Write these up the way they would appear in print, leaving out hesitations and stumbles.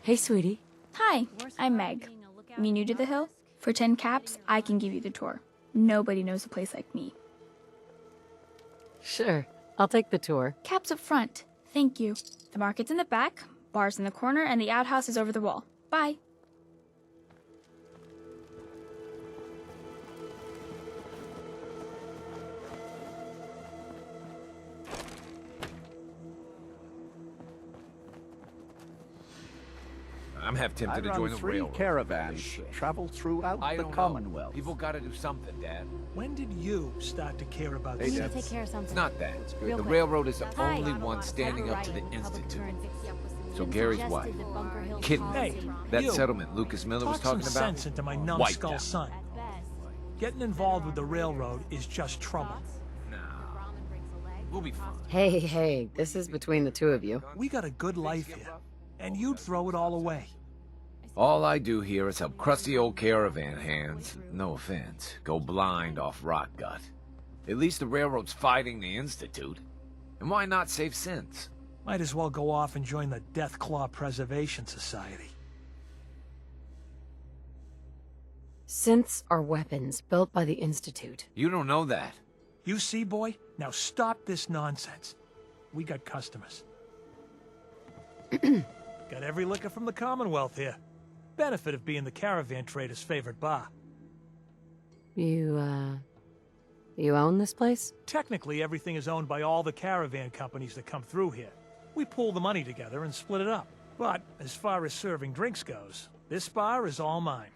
Hey, sweetie. Hi, I'm Meg. You new to the hill? For 10 caps, I can give you the tour. Nobody knows a place like me. Sure, I'll take the tour. Caps up front. Thank you. The market's in the back, bar's in the corner, and the outhouse is over the wall. Bye. I'm half tempted to join the railroad. Caravans that travel throughout the Commonwealth. People gotta do something, Dad. When did you start to care about Hey, this? We need Dad. to take care of something. It's not that. Real The quick. railroad is the Hi. only one standing up to the Institute. So Jim Gary's suggested wife. that Bunker Hill's Kidding me. policy- That you. settlement Lucas Miller was Talk some talking about? sense into my Wiped numbskull out. son. At best. Getting involved with the railroad is just trouble. Nah. We'll be fine. Hey, this is between the two of you. We got a good life here, and you'd throw it all away. All I do here is help crusty old caravan hands, no offense, go blind off rot gut. At least the railroad's fighting the Institute. And why not save synths? Might as well go off and join the Death Claw Preservation Society. Synths are weapons built by the Institute. You don't know that. You see, boy? Now stop this nonsense. We got customers. Got every liquor from the Commonwealth here. Benefit of being the caravan trader's favorite bar. You own this place? Technically, everything is owned by all the caravan companies that come through here. We pool the money together and split it up. But as far as serving drinks goes, this bar is all mine.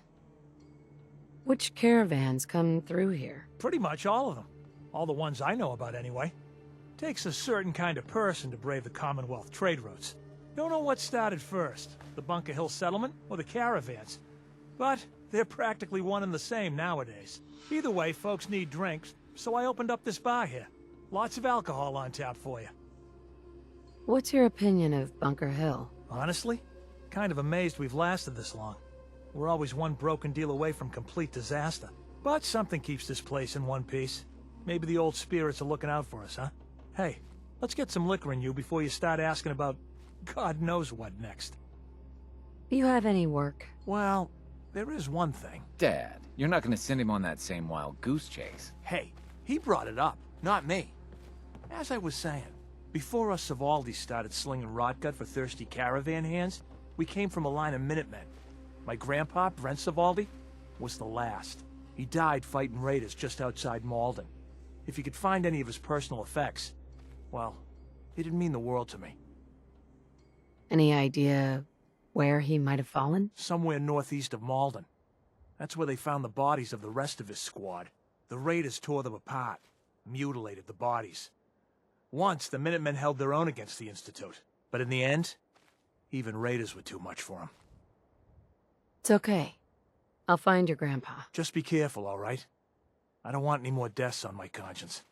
Which caravans come through here? Pretty much all of them. All the ones I know about, anyway. Takes a certain kind of person to brave the Commonwealth trade routes. Don't know what started first, the Bunker Hill settlement or the caravans. But they're practically one and the same nowadays. Either way, folks need drinks, so I opened up this bar here. Lots of alcohol on tap for you. What's your opinion of Bunker Hill? Honestly, kind of amazed we've lasted this long. We're always one broken deal away from complete disaster. But something keeps this place in one piece. Maybe the old spirits are looking out for us, huh? Hey, let's get some liquor in you before you start asking about God knows what next. Do you have any work? Well, there is one thing. Dad, you're not gonna send him on that same wild goose chase. Hey, he brought it up, not me. As I was saying, before us Savaldis started slinging rotgut for thirsty caravan hands, we came from a line of Minutemen. My grandpa, Brent Savaldi, was the last. He died fighting raiders just outside Malden. If you could find any of his personal effects, well, it'd mean the world to me. Any idea where he might have fallen? Somewhere northeast of Malden. That's where they found the bodies of the rest of his squad. The raiders tore them apart, mutilated the bodies. Once, the Minutemen held their own against the Institute. But in the end, even raiders were too much for them. It's okay. I'll find your grandpa. Just be careful, all right? I don't want any more deaths on my conscience.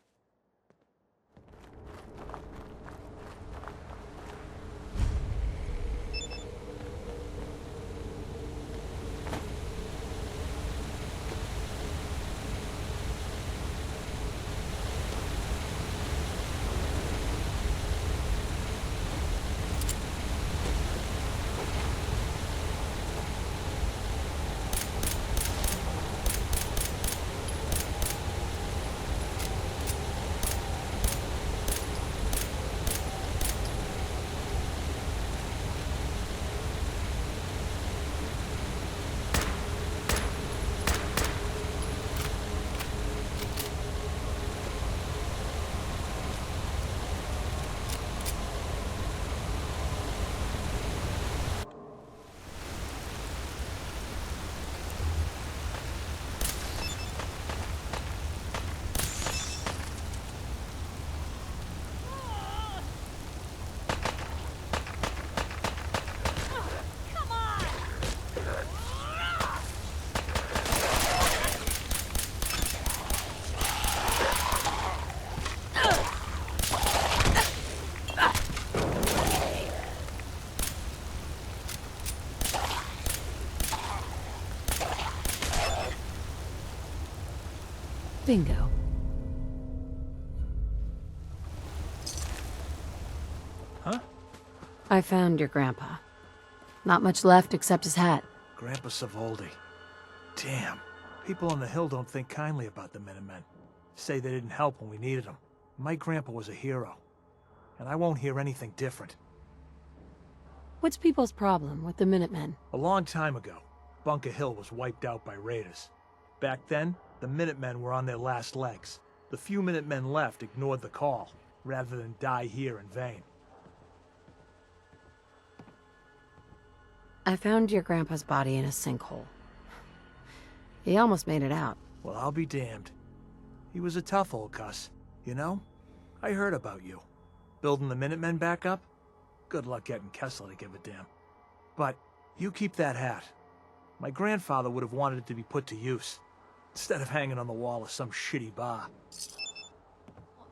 Bingo. Huh? I found your grandpa. Not much left except his hat. Grandpa Savoldi. Damn. People on the hill don't think kindly about the Minutemen. Say they didn't help when we needed them. My grandpa was a hero. And I won't hear anything different. What's people's problem with the Minutemen? A long time ago, Bunker Hill was wiped out by raiders. Back then, the Minutemen were on their last legs. The few Minutemen left ignored the call, rather than die here in vain. I found your grandpa's body in a sinkhole. He almost made it out. Well, I'll be damned. He was a tough old cuss, you know? I heard about you. Building the Minutemen back up? Good luck getting Kessler to give a damn. But you keep that hat. My grandfather would have wanted it to be put to use, instead of hanging on the wall of some shitty bar.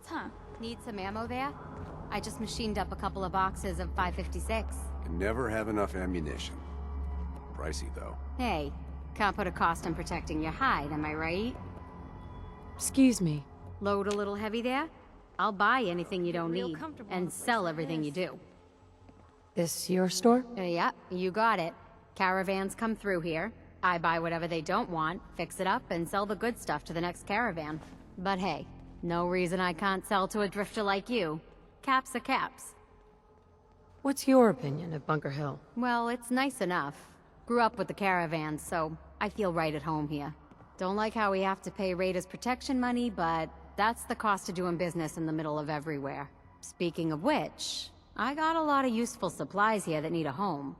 Huh. Need some ammo there? I just machined up a couple of boxes of 5.56. Can never have enough ammunition. Pricey, though. Hey, can't put a cost on protecting your hide, am I right? Excuse me. Load a little heavy there? I'll buy anything you don't need, and sell everything you do. This your store? Yeah, you got it. Caravans come through here. I buy whatever they don't want, fix it up, and sell the good stuff to the next caravan. But hey, no reason I can't sell to a drifter like you. Caps are caps. What's your opinion of Bunker Hill? Well, it's nice enough. Grew up with the caravans, so I feel right at home here. Don't like how we have to pay raiders protection money, but that's the cost of doing business in the middle of everywhere. Speaking of which, I got a lot of useful supplies here that need a home.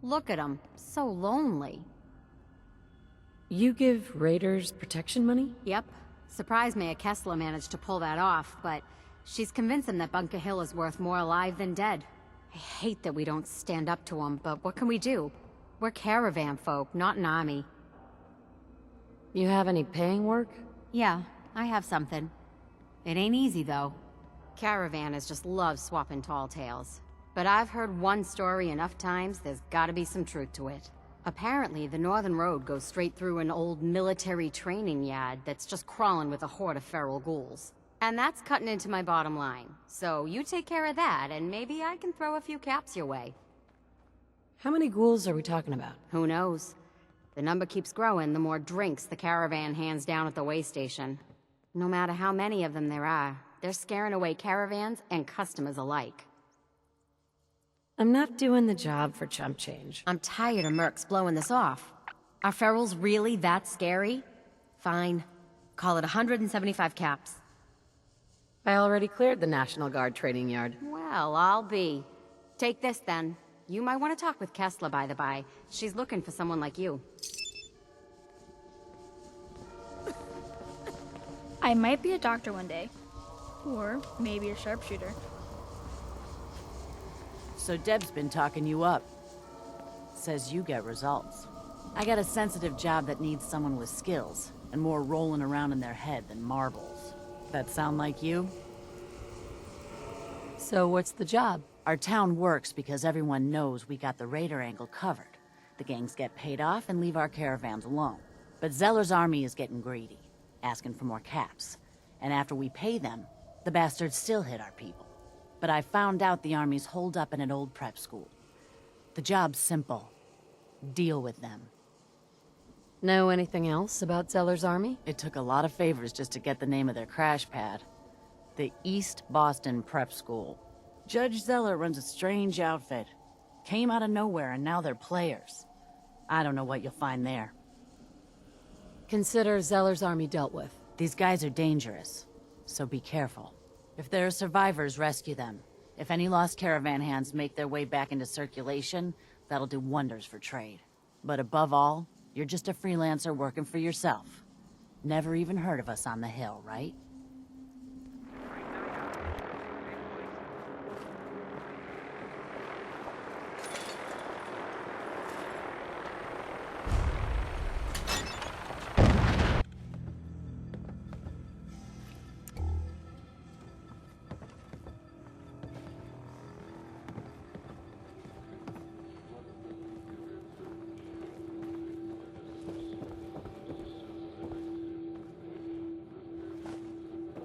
Look at them, so lonely. You give raiders protection money? Yep. Surprised Mayor Kessler managed to pull that off, but she's convinced him that Bunker Hill is worth more alive than dead. I hate that we don't stand up to him, but what can we do? We're caravan folk, not an army. You have any paying work? Yeah, I have something. It ain't easy, though. Caravanners just love swapping tall tales. But I've heard one story enough times, there's gotta be some truth to it. Apparently, the Northern Road goes straight through an old military training yard that's just crawling with a horde of feral ghouls. And that's cutting into my bottom line. So you take care of that, and maybe I can throw a few caps your way. How many ghouls are we talking about? Who knows? The number keeps growing the more drinks the caravan hands down at the way station. No matter how many of them there are, they're scaring away caravans and customers alike. I'm not doing the job for chump change. I'm tired of mercs blowing this off. Are ferals really that scary? Fine. Call it 175 caps. I already cleared the National Guard training yard. Well, I'll be. Take this then. You might want to talk with Kessler, by the by. She's looking for someone like you. I might be a doctor one day. Or maybe a sharpshooter. So Deb's been talking you up. Says you get results. I got a sensitive job that needs someone with skills, and more rolling around in their head than marbles. That sound like you? So what's the job? Our town works because everyone knows we got the raider angle covered. The gangs get paid off and leave our caravans alone. But Zeller's army is getting greedy, asking for more caps. And after we pay them, the bastards still hit our people. But I found out the army's holed up in an old prep school. The job's simple. Deal with them. Know anything else about Zeller's army? It took a lot of favors just to get the name of their crash pad. The East Boston Prep School. Judge Zeller runs a strange outfit. Came out of nowhere and now they're players. I don't know what you'll find there. Consider Zeller's army dealt with. These guys are dangerous, so be careful. If there are survivors, rescue them. If any lost caravan hands make their way back into circulation, that'll do wonders for trade. But above all, you're just a freelancer working for yourself. Never even heard of us on the hill, right?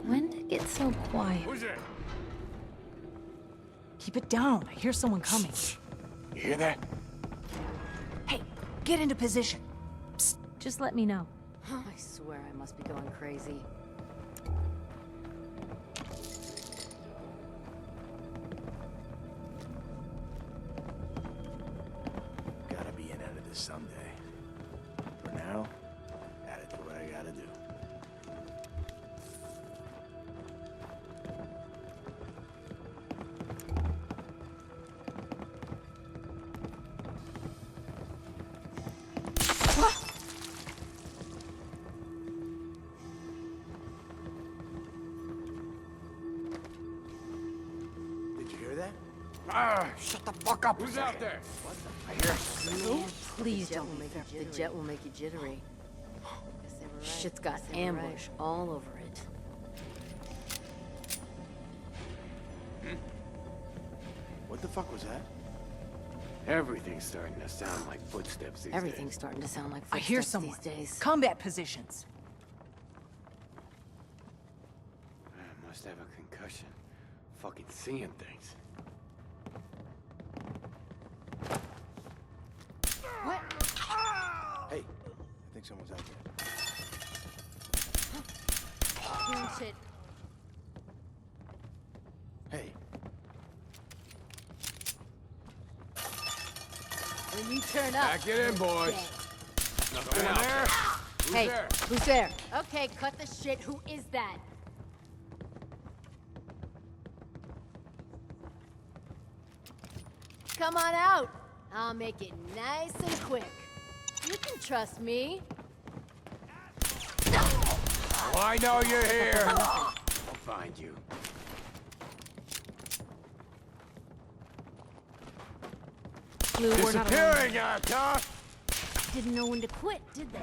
When did it get so quiet? Who's there? Keep it down. I hear someone coming. You hear that? Get into position. Just let me know. I swear I must be going crazy. Gotta be in out of this someday. For now, gotta do what I gotta do. Did you hear that? Ah, shut the fuck up. Who's out there? I hear Man, please don't make it. The jet will make you jittery. Shit's got ambush all over it. What the fuck was that? everything's starting to sound like footsteps these Everything's days. starting to sound like I footsteps hear someone. these days. Combat positions. I must have a concussion. Fucking seeing things. What? Hey, I think someone's out there. Hearing shit. Hey, When you turn up. Back it in, boys. Nothing out there. Who's Hey, there? who's there? Okay, cut the shit. Who is that? Come on out. I'll make it nice and quick. You can trust me. Oh, I know you're here. I'll find you. Blue, we're not alone. Disappearing act, huh? Didn't know when to quit, did they?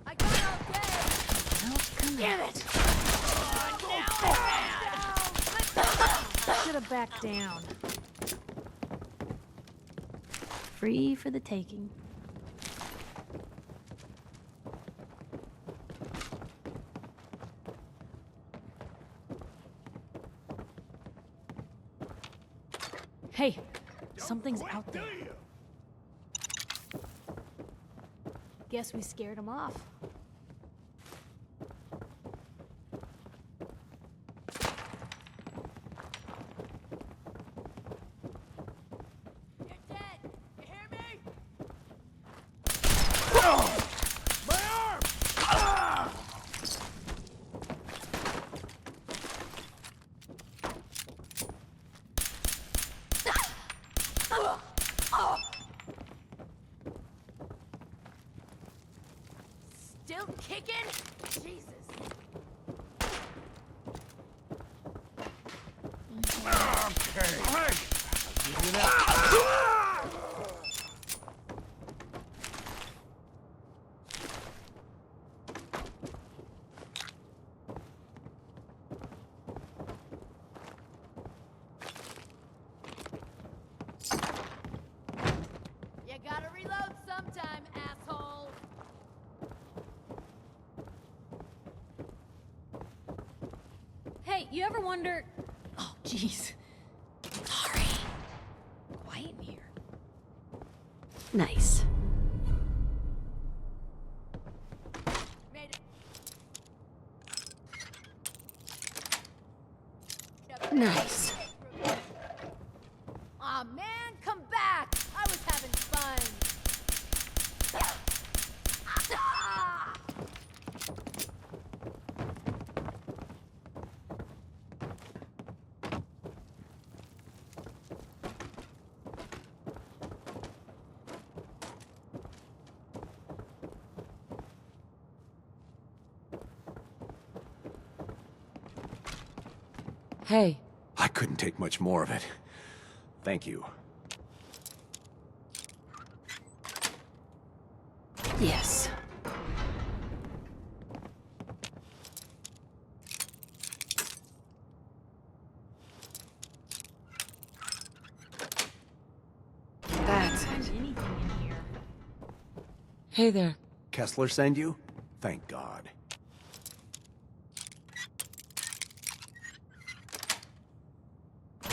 I got all day. Damn it! Should have backed down. Free for the taking. Hey, something's out there. Guess we scared him off. You're dead. You hear me? My arm! Still kicking? Jesus. Okay. Hey! I'll give you that. You gotta reload sometime, asshole. Hey, you ever wonder... Oh, jeez. Sorry. Quiet in here. Nice. Made it. Nice. Aw, man, come back. I was having fun. Ah! Hey, I couldn't take much more of it. Thank you. yes. That's it. Anything in here. Hey there. Kessler send you? Thank God.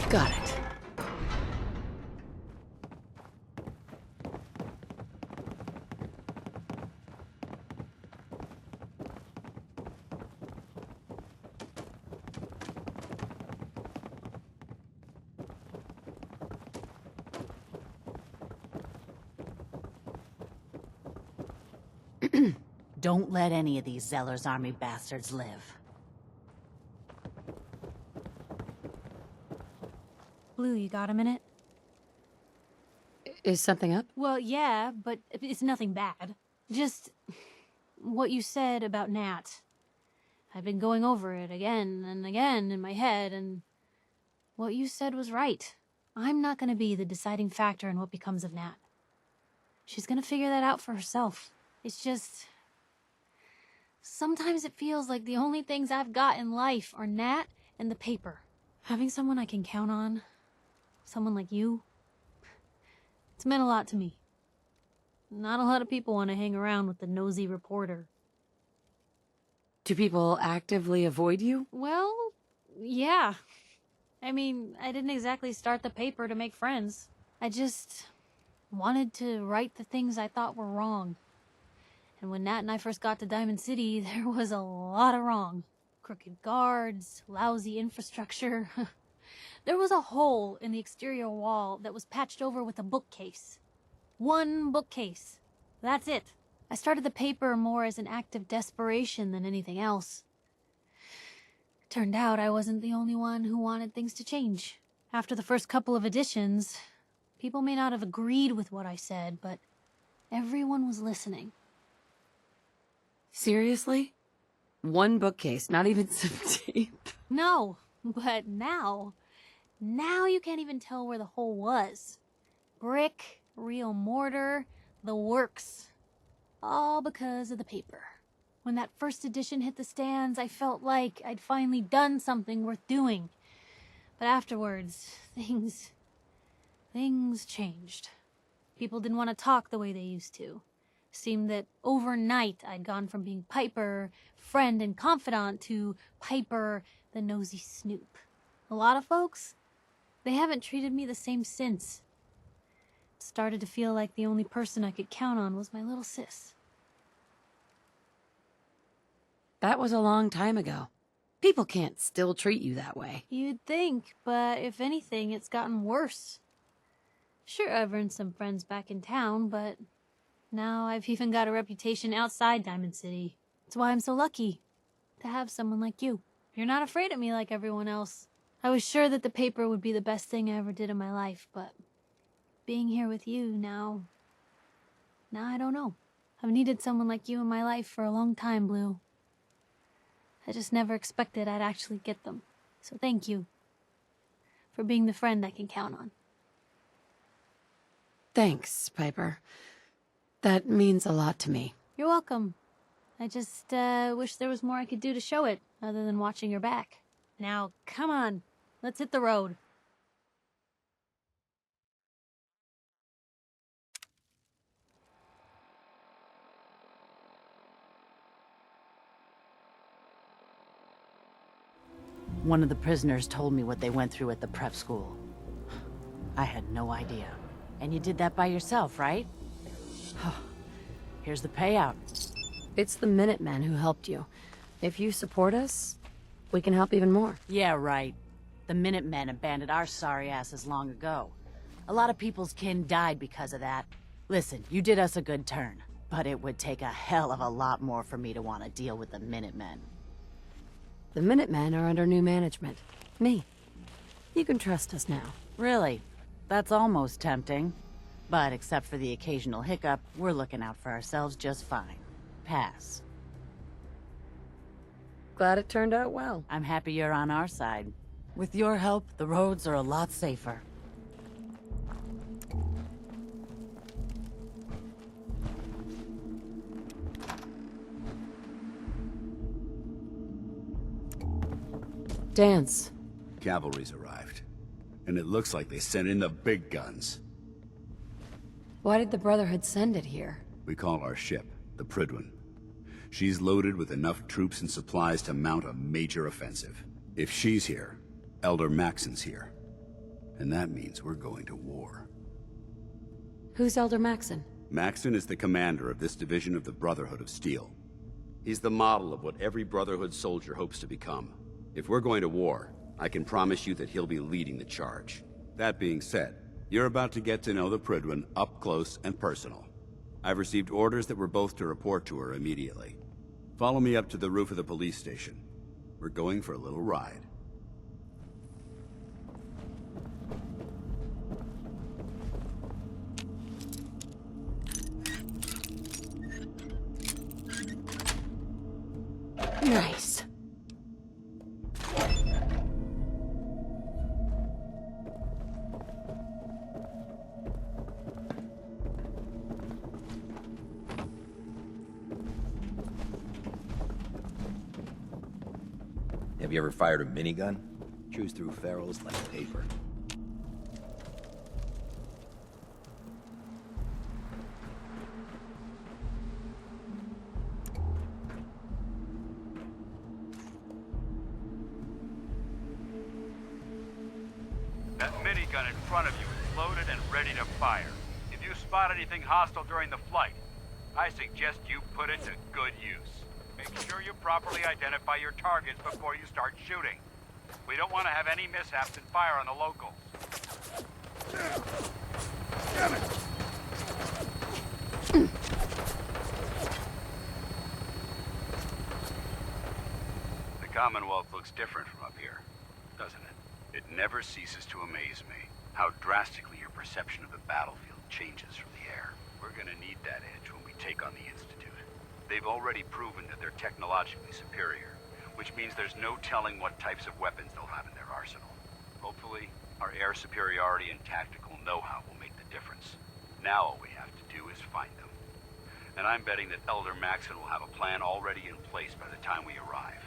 Got it. Don't let any of these Zeller's army bastards live. Blue, you got a minute? Is something up? Well, yeah, but it's nothing bad. Just what you said about Nat. I've been going over it again and again in my head, and what you said was right. I'm not gonna be the deciding factor in what becomes of Nat. She's gonna figure that out for herself. It's just... sometimes it feels like the only things I've got in life are Nat and the paper. Having someone I can count on, someone like you, it's meant a lot to me. Not a lot of people want to hang around with the nosy reporter. Do people actively avoid you? Well, yeah. I mean, I didn't exactly start the paper to make friends. I just wanted to right the things I thought were wrong. And when Nat and I first got to Diamond City, there was a lot of wrong. Crooked guards, lousy infrastructure. There was a hole in the exterior wall that was patched over with a bookcase. One bookcase. That's it. I started the paper more as an act of desperation than anything else. Turned out I wasn't the only one who wanted things to change. After the first couple of editions, people may not have agreed with what I said, but everyone was listening. Seriously? One bookcase, not even some tape. No, but now you can't even tell where the hole was. Brick, real mortar, the works. All because of the paper. When that first edition hit the stands, I felt like I'd finally done something worth doing. But afterwards, things changed. People didn't want to talk the way they used to. Seemed that overnight I'd gone from being Piper, friend and confidant, to Piper, the nosy snoop. A lot of folks, they haven't treated me the same since. It started to feel like the only person I could count on was my little sis. That was a long time ago. People can't still treat you that way. You'd think, but if anything, it's gotten worse. Sure, I've earned some friends back in town, but now I've even got a reputation outside Diamond City. That's why I'm so lucky to have someone like you. You're not afraid of me like everyone else. I was sure that the paper would be the best thing I ever did in my life, but being here with you now I don't know. I've needed someone like you in my life for a long time, Blue. I just never expected I'd actually get them. So thank you for being the friend I can count on. Thanks, Piper. That means a lot to me. You're welcome. I just wish there was more I could do to show it, other than watching your back. Now, come on. Let's hit the road. One of the prisoners told me what they went through at the prep school. I had no idea. And you did that by yourself, right? Here's the payout. It's the Minutemen who helped you. If you support us, we can help even more. Yeah, right. The Minutemen abandoned our sorry asses long ago. A lot of people's kin died because of that. Listen, you did us a good turn, but it would take a hell of a lot more for me to want to deal with the Minutemen. The Minutemen are under new management. Me. You can trust us now. Really? That's almost tempting. But except for the occasional hiccup, we're looking out for ourselves just fine. Pass. Glad it turned out well. I'm happy you're on our side. With your help, the roads are a lot safer. Dance. Cavalry's arrived. And it looks like they sent in the big guns. Why did the Brotherhood send it here? We call our ship the Prydwen. She's loaded with enough troops and supplies to mount a major offensive. If she's here, Elder Maxon's here. And that means we're going to war. Who's Elder Maxon? Maxon is the commander of this division of the Brotherhood of Steel. He's the model of what every Brotherhood soldier hopes to become. If we're going to war, I can promise you that he'll be leading the charge. That being said, you're about to get to know the Prydwen up close and personal. I've received orders that we're both to report to her immediately. Follow me up to the roof of the police station. We're going for a little ride. Nice. Have you ever fired a minigun? Chews through ferrules like paper. That minigun in front of you is loaded and ready to fire. If you spot anything hostile during the flight, I suggest you put it to good use. Make sure you properly identify your targets before you start shooting. We don't want to have any mishaps and fire on the locals. Damn it! The Commonwealth looks different from up here, doesn't it? It never ceases to amaze me how drastically your perception of the battlefield changes from the air. We're gonna need that edge when we take on the Institute. They've already proven that they're technologically superior, which means there's no telling what types of weapons they'll have in their arsenal. Hopefully, our air superiority and tactical know-how will make the difference. Now all we have to do is find them. And I'm betting that Elder Maxon will have a plan already in place by the time we arrive.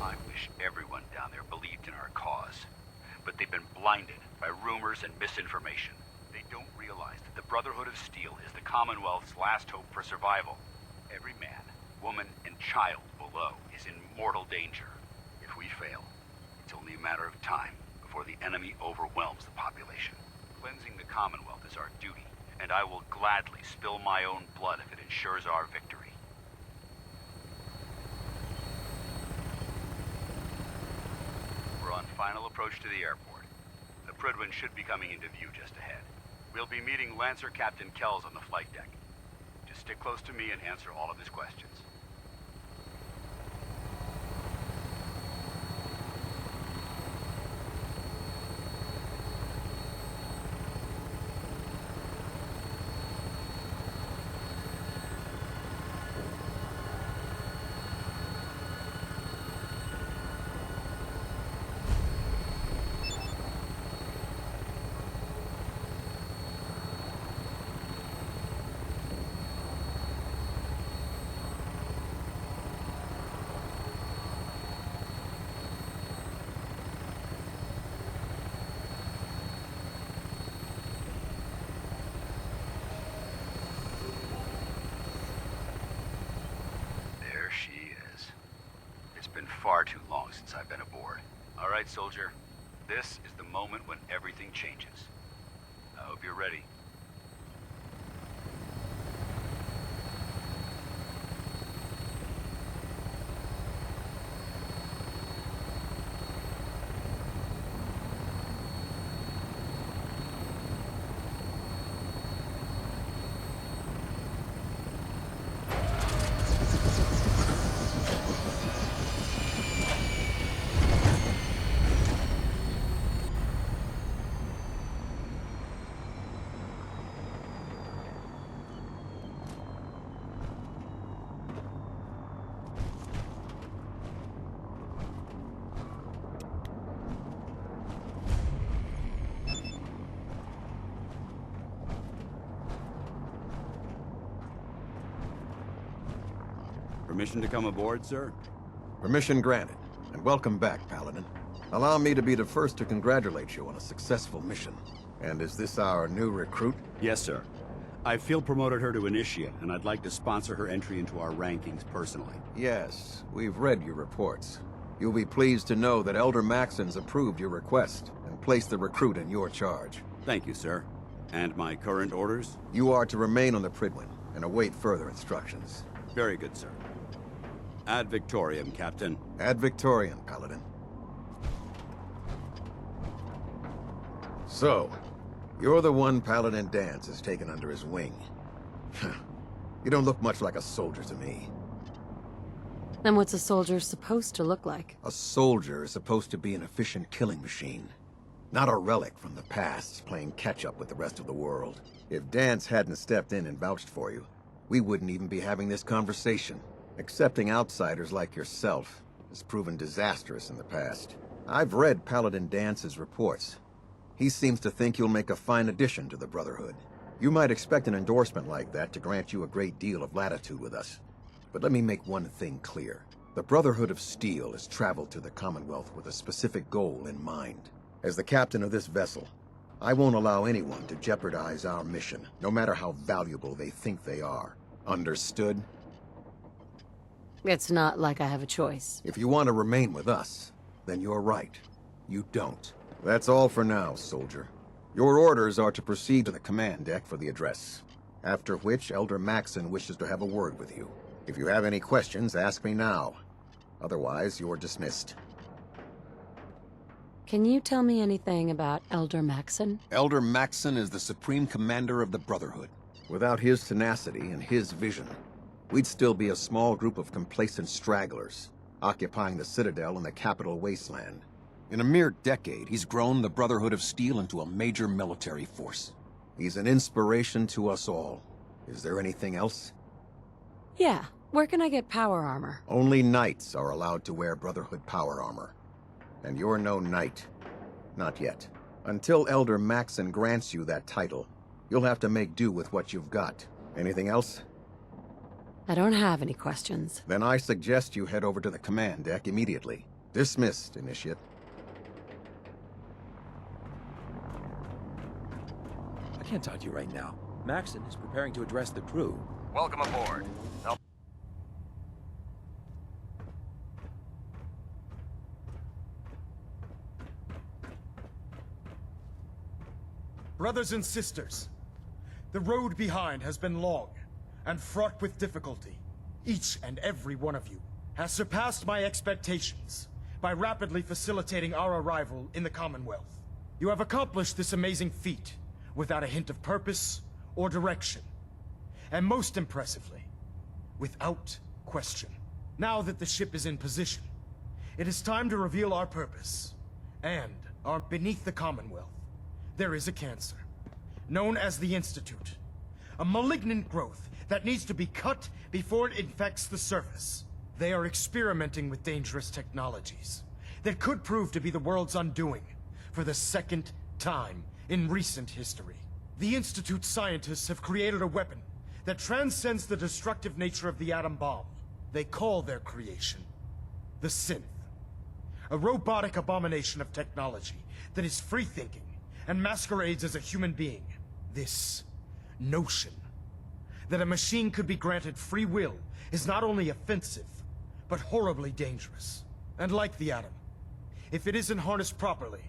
I wish everyone down there believed in our cause, but they've been blinded by rumors and misinformation. They don't realize that the Brotherhood of Steel is the Commonwealth's last hope for survival. Every man, woman, and child below is in mortal danger. If we fail, it's only a matter of time before the enemy overwhelms the population. Cleansing the Commonwealth is our duty, and I will gladly spill my own blood if it ensures our victory. We're on final approach to the airport. The Prydwen should be coming into view just ahead. We'll be meeting Lancer Captain Kells on the flight deck. Just stick close to me and answer all of his questions. Far too long since I've been aboard. All right, soldier. This is the moment when everything changes. I hope you're ready. Permission to come aboard, sir? Permission granted, and welcome back, Paladin. Allow me to be the first to congratulate you on a successful mission. And is this our new recruit? Yes, sir. I field promoted her to Initiate, and I'd like to sponsor her entry into our rankings personally. Yes, we've read your reports. You'll be pleased to know that Elder Maxon's approved your request and placed the recruit in your charge. Thank you, sir. And my current orders? You are to remain on the Prydwen and await further instructions. Very good, sir. Ad Victoriam, Captain. Ad Victoriam, Paladin. So, you're the one Paladin Danse has taken under his wing. You don't look much like a soldier to me. Then what's a soldier supposed to look like? A soldier is supposed to be an efficient killing machine. Not a relic from the past, playing catch-up with the rest of the world. If Danse hadn't stepped in and vouched for you, we wouldn't even be having this conversation. Accepting outsiders like yourself has proven disastrous in the past. I've read Paladin Dance's reports. He seems to think you'll make a fine addition to the Brotherhood. You might expect an endorsement like that to grant you a great deal of latitude with us. But let me make one thing clear. The Brotherhood of Steel has traveled to the Commonwealth with a specific goal in mind. As the captain of this vessel, I won't allow anyone to jeopardize our mission, no matter how valuable they think they are. Understood? It's not like I have a choice. If you want to remain with us, then you're right. You don't. That's all for now, soldier. Your orders are to proceed to the command deck for the address. After which, Elder Maxson wishes to have a word with you. If you have any questions, ask me now. Otherwise, you're dismissed. Can you tell me anything about Elder Maxson? Elder Maxson is the Supreme Commander of the Brotherhood. Without his tenacity and his vision, we'd still be a small group of complacent stragglers, occupying the Citadel in the capital wasteland. In a mere decade, he's grown the Brotherhood of Steel into a major military force. He's an inspiration to us all. Is there anything else? Yeah. Where can I get power armor? Only knights are allowed to wear Brotherhood power armor. And you're no knight. Not yet. Until Elder Maxson grants you that title, you'll have to make do with what you've got. Anything else? I don't have any questions. Then I suggest you head over to the command deck immediately. Dismissed, Initiate. I can't talk to you right now. Maxson is preparing to address the crew. Welcome aboard. Brothers and sisters, the road behind has been long and fraught with difficulty. Each and every one of you has surpassed my expectations by rapidly facilitating our arrival in the Commonwealth. You have accomplished this amazing feat without a hint of purpose or direction, and most impressively, without question. Now that the ship is in position, it is time to reveal our purpose, and beneath the Commonwealth, there is a cancer, known as the Institute. A malignant growth that needs to be cut before it infects the surface. They are experimenting with dangerous technologies that could prove to be the world's undoing for the second time in recent history. The Institute's scientists have created a weapon that transcends the destructive nature of the atom bomb. They call their creation the Synth. A robotic abomination of technology that is free-thinking and masquerades as a human being. This notion that a machine could be granted free will is not only offensive, but horribly dangerous. And like the atom, if it isn't harnessed properly,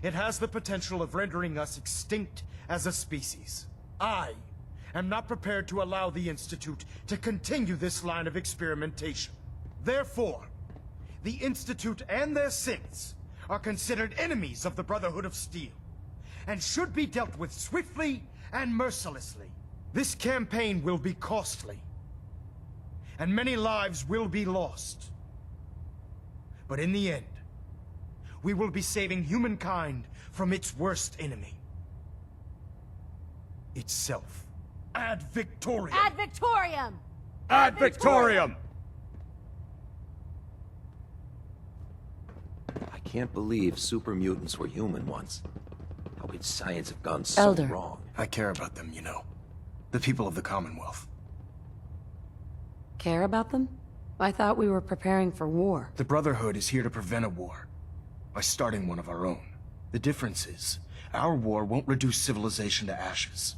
it has the potential of rendering us extinct as a species. I am not prepared to allow the Institute to continue this line of experimentation. Therefore, the Institute and their synths are considered enemies of the Brotherhood of Steel, and should be dealt with swiftly and mercilessly. This campaign will be costly, and many lives will be lost. But in the end, we will be saving humankind from its worst enemy. Itself. Ad Victoriam! Ad Victoriam! Ad Victoriam! I can't believe super mutants were human once. How could science have gone so Elder. wrong? I care about them, you know. The people of the Commonwealth. Care about them? I thought we were preparing for war. The Brotherhood is here to prevent a war by starting one of our own. The difference is, our war won't reduce civilization to ashes.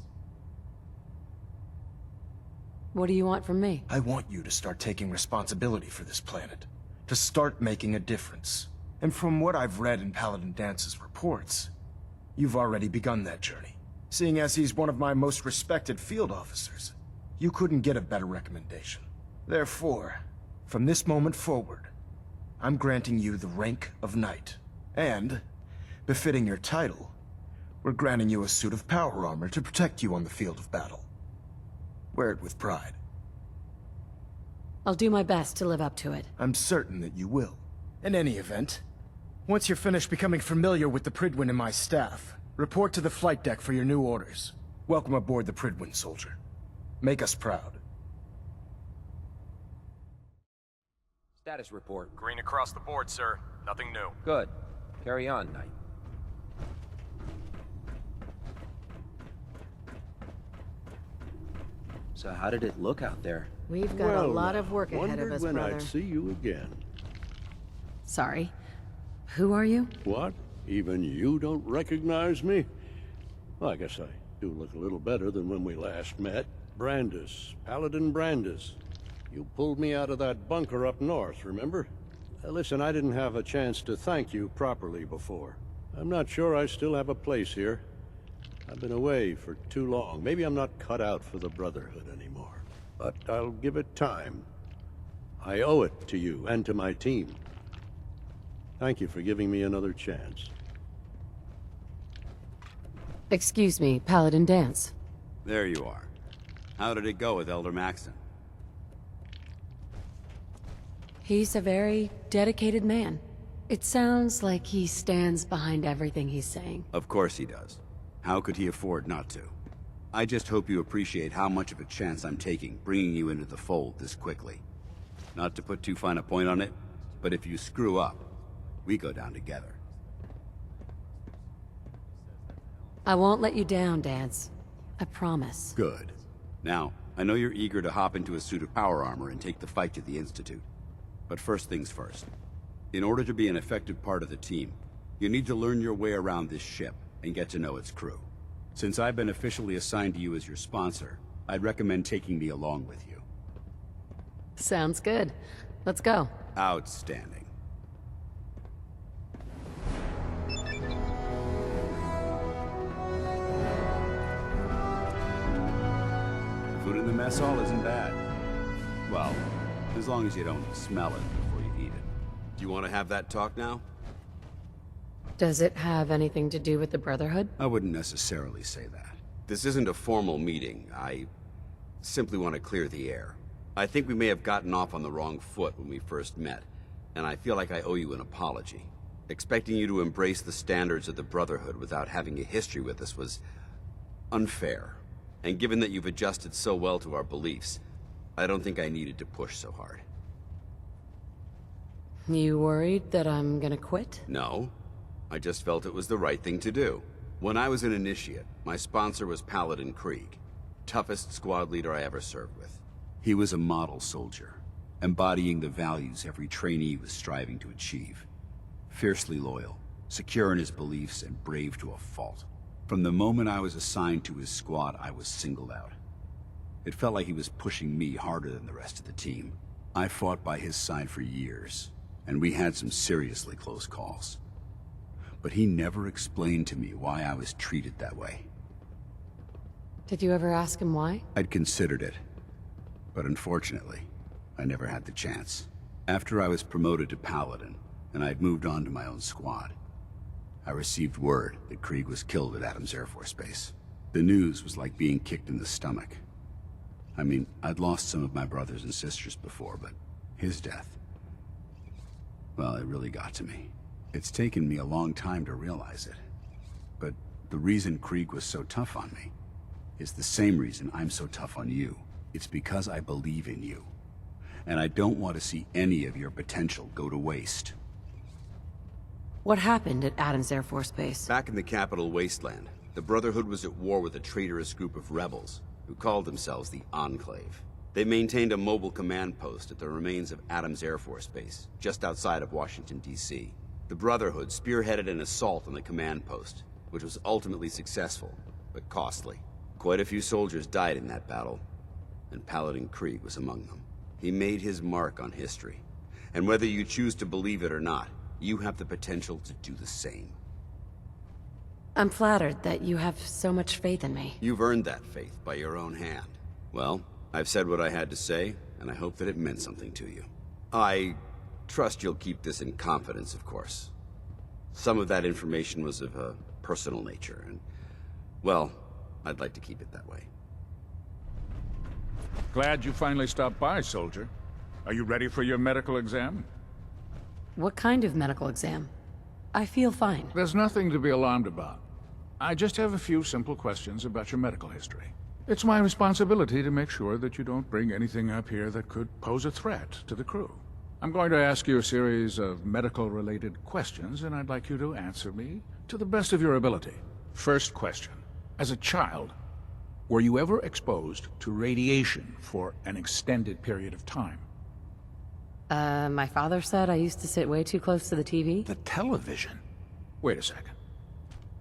What do you want from me? I want you to start taking responsibility for this planet. To start making a difference. And from what I've read in Paladin Dance's reports, you've already begun that journey. Seeing as he's one of my most respected field officers, you couldn't get a better recommendation. Therefore, From this moment forward, I'm granting you the rank of knight. And, befitting your title, we're granting you a suit of power armor to protect you on the field of battle. Wear it with pride. I'll do my best to live up to it. I'm certain that you will. In any event, once you're finished becoming familiar with the Prydwen and my staff, report to the flight deck for your new orders. Welcome aboard the Prydwen, soldier. Make us proud. Status report. Green across the board, sir. Nothing new. Good. Carry on, Knight. So how did it look out there? We've got a lot of work ahead of us, when brother. I'd see you again. Sorry. Who are you? What? Even you don't recognize me? Well, I guess I do look a little better than when we last met. Brandis. Paladin Brandis. You pulled me out of that bunker up north, remember? Listen, I didn't have a chance to thank you properly before. I'm not sure I still have a place here. I've been away for too long. Maybe I'm not cut out for the Brotherhood anymore. But I'll give it time. I owe it to you and to my team. Thank you for giving me another chance. Excuse me, Paladin Dance. There you are. How did it go with Elder Maxon? He's a very dedicated man. It sounds like he stands behind everything he's saying. Of course he does. How could he afford not to? I just hope you appreciate how much of a chance I'm taking, bringing you into the fold this quickly. Not to put too fine a point on it, but if you screw up, we go down together. I won't let you down, Dance. I promise. Good. Now, I know you're eager to hop into a suit of power armor and take the fight to the Institute. But first things first. In order to be an effective part of the team, you need to learn your way around this ship and get to know its crew. Since I've been officially assigned to you as your sponsor, I'd recommend taking me along with you. Sounds good. Let's go. Outstanding. The food in the mess hall isn't bad. Well, as long as you don't smell it before you eat it. Do you want to have that talk now? Does it have anything to do with the Brotherhood? I wouldn't necessarily say that. This isn't a formal meeting. I simply want to clear the air. I think we may have gotten off on the wrong foot when we first met, and I feel like I owe you an apology. Expecting you to embrace the standards of the Brotherhood without having a history with us was unfair. And given that you've adjusted so well to our beliefs, I don't think I needed to push so hard. You worried that I'm gonna quit? No. I just felt it was the right thing to do. When I was an initiate, my sponsor was Paladin Krieg, toughest squad leader I ever served with. He was a model soldier, embodying the values every trainee was striving to achieve. Fiercely loyal, secure in his beliefs, and brave to a fault. From the moment I was assigned to his squad, I was singled out. It felt like he was pushing me harder than the rest of the team. I fought by his side for years, and we had some seriously close calls. But he never explained to me why I was treated that way. Did you ever ask him why? I'd considered it, but unfortunately, I never had the chance. After I was promoted to Paladin, and I'd moved on to my own squad, I received word that Krieg was killed at Adams Air Force Base. The news was like being kicked in the stomach. I mean, I'd lost some of my brothers and sisters before, but his death, well, it really got to me. It's taken me a long time to realize it. But the reason Krieg was so tough on me is the same reason I'm so tough on you. It's because I believe in you. And I don't want to see any of your potential go to waste. What happened at Adams Air Force Base? Back in the capital wasteland, the Brotherhood was at war with a traitorous group of rebels who called themselves the Enclave. They maintained a mobile command post at the remains of Adams Air Force Base, just outside of Washington, D.C. The Brotherhood spearheaded an assault on the command post, which was ultimately successful, but costly. Quite a few soldiers died in that battle, and Paladin Krieg was among them. He made his mark on history, and whether you choose to believe it or not, you have the potential to do the same. I'm flattered that you have so much faith in me. You've earned that faith by your own hand. Well, I've said what I had to say, and I hope that it meant something to you. I trust you'll keep this in confidence, of course. Some of that information was of a personal nature, and, well, I'd like to keep it that way. Glad you finally stopped by, soldier. Are you ready for your medical exam? What kind of medical exam? I feel fine. There's nothing to be alarmed about. I just have a few simple questions about your medical history. It's my responsibility to make sure that you don't bring anything up here that could pose a threat to the crew. I'm going to ask you a series of medical-related questions, and I'd like you to answer me to the best of your ability. First question. As a child, were you ever exposed to radiation for an extended period of time? My father said I used to sit way too close to the TV. The television? Wait a second.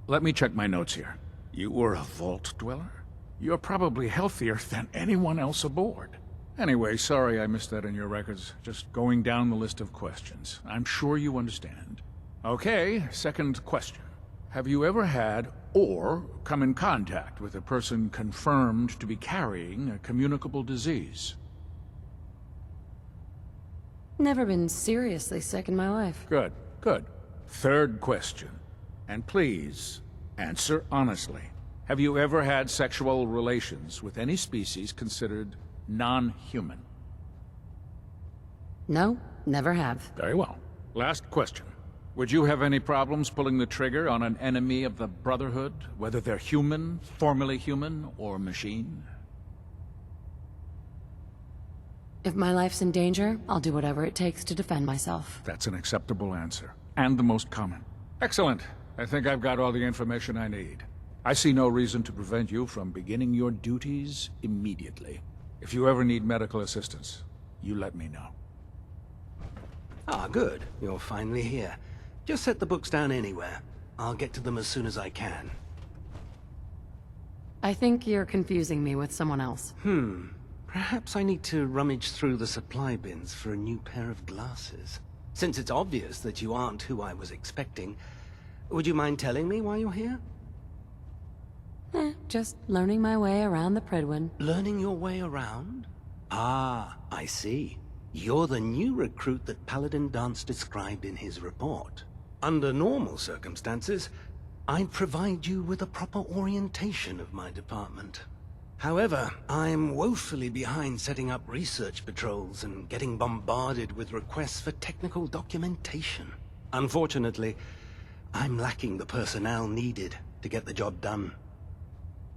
Let me check my notes here. You were a vault dweller? You're probably healthier than anyone else aboard. Anyway, sorry I missed that in your records. Just going down the list of questions. I'm sure you understand. Okay, second question. Have you ever had or come in contact with a person confirmed to be carrying a communicable disease? Never been seriously sick in my life. Good, good. Third question. And please, answer honestly. Have you ever had sexual relations with any species considered non-human? No, never have. Very well. Last question. Would you have any problems pulling the trigger on an enemy of the Brotherhood, whether they're human, formerly human, or machine? If my life's in danger, I'll do whatever it takes to defend myself. That's an acceptable answer, and the most common. Excellent. I think I've got all the information I need. I see no reason to prevent you from beginning your duties immediately. If you ever need medical assistance, you let me know. Ah, good. You're finally here. Just set the books down anywhere. I'll get to them as soon as I can. I think you're confusing me with someone else. Perhaps I need to rummage through the supply bins for a new pair of glasses. Since it's obvious that you aren't who I was expecting, would you mind telling me why you're here? Just learning my way around the Prydwen. Learning your way around? Ah, I see. You're the new recruit that Paladin Dance described in his report. Under normal circumstances, I'd provide you with a proper orientation of my department. However, I'm woefully behind setting up research patrols and getting bombarded with requests for technical documentation. Unfortunately, I'm lacking the personnel needed to get the job done.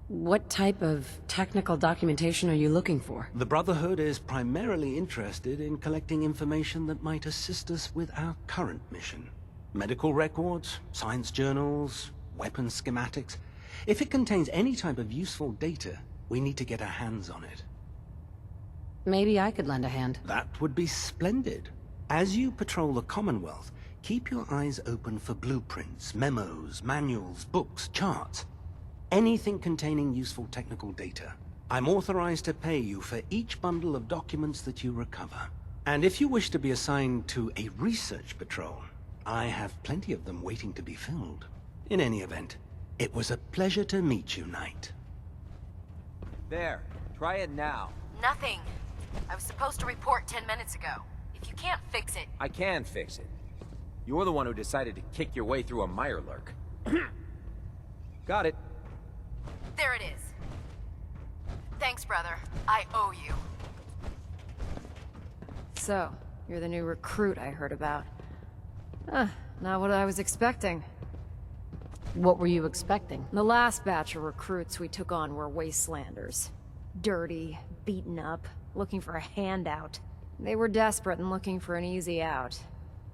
What type of technical documentation are you looking for? The Brotherhood is primarily interested in collecting information that might assist us with our current mission. Medical records, science journals, weapons schematics. If it contains any type of useful data, we need to get our hands on it. Maybe I could lend a hand. That would be splendid. As you patrol the Commonwealth, keep your eyes open for blueprints, memos, manuals, books, charts. Anything containing useful technical data. I'm authorized to pay you for each bundle of documents that you recover. And if you wish to be assigned to a research patrol, I have plenty of them waiting to be filled. In any event, it was a pleasure to meet you, Knight. There. Try it now. Nothing. I was supposed to report 10 minutes ago. If you can't fix it... I can fix it. You're the one who decided to kick your way through a Mirelurk. Got it. There it is. Thanks, brother. I owe you. So, you're the new recruit I heard about. Not what I was expecting. What were you expecting? The last batch of recruits we took on were wastelanders. Dirty, beaten up, looking for a handout. They were desperate and looking for an easy out.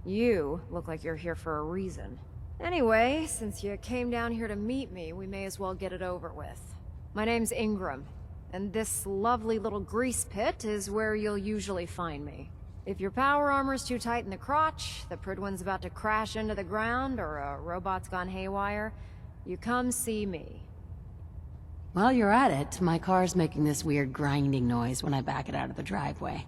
You look like you're here for a reason. Anyway, since you came down here to meet me, we may as well get it over with. My name's Ingram, and this lovely little grease pit is where you'll usually find me. If your power armor's too tight in the crotch, the Prydwen's about to crash into the ground, or a robot's gone haywire, you come see me. While you're at it, my car's making this weird grinding noise when I back it out of the driveway.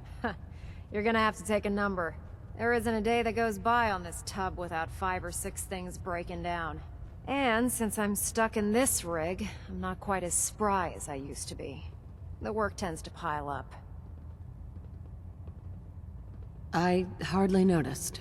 You're gonna have to take a number. There isn't a day that goes by on this tub without 5 or 6 things breaking down. And since I'm stuck in this rig, I'm not quite as spry as I used to be. The work tends to pile up. I hardly noticed.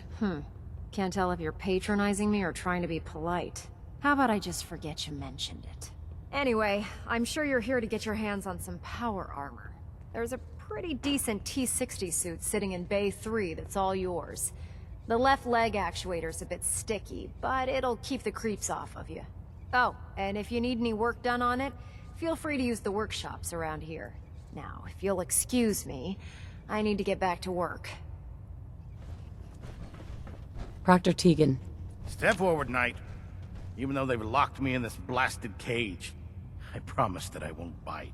Can't tell if you're patronizing me or trying to be polite. How about I just forget you mentioned it? Anyway, I'm sure you're here to get your hands on some power armor. There's a pretty decent T-60 suit sitting in Bay 3 that's all yours. The left leg actuator's a bit sticky, but it'll keep the creeps off of you. Oh, and if you need any work done on it, feel free to use the workshops around here. Now, if you'll excuse me, I need to get back to work. Proctor Tegan. Step forward, Knight. Even though they've locked me in this blasted cage, I promise that I won't bite.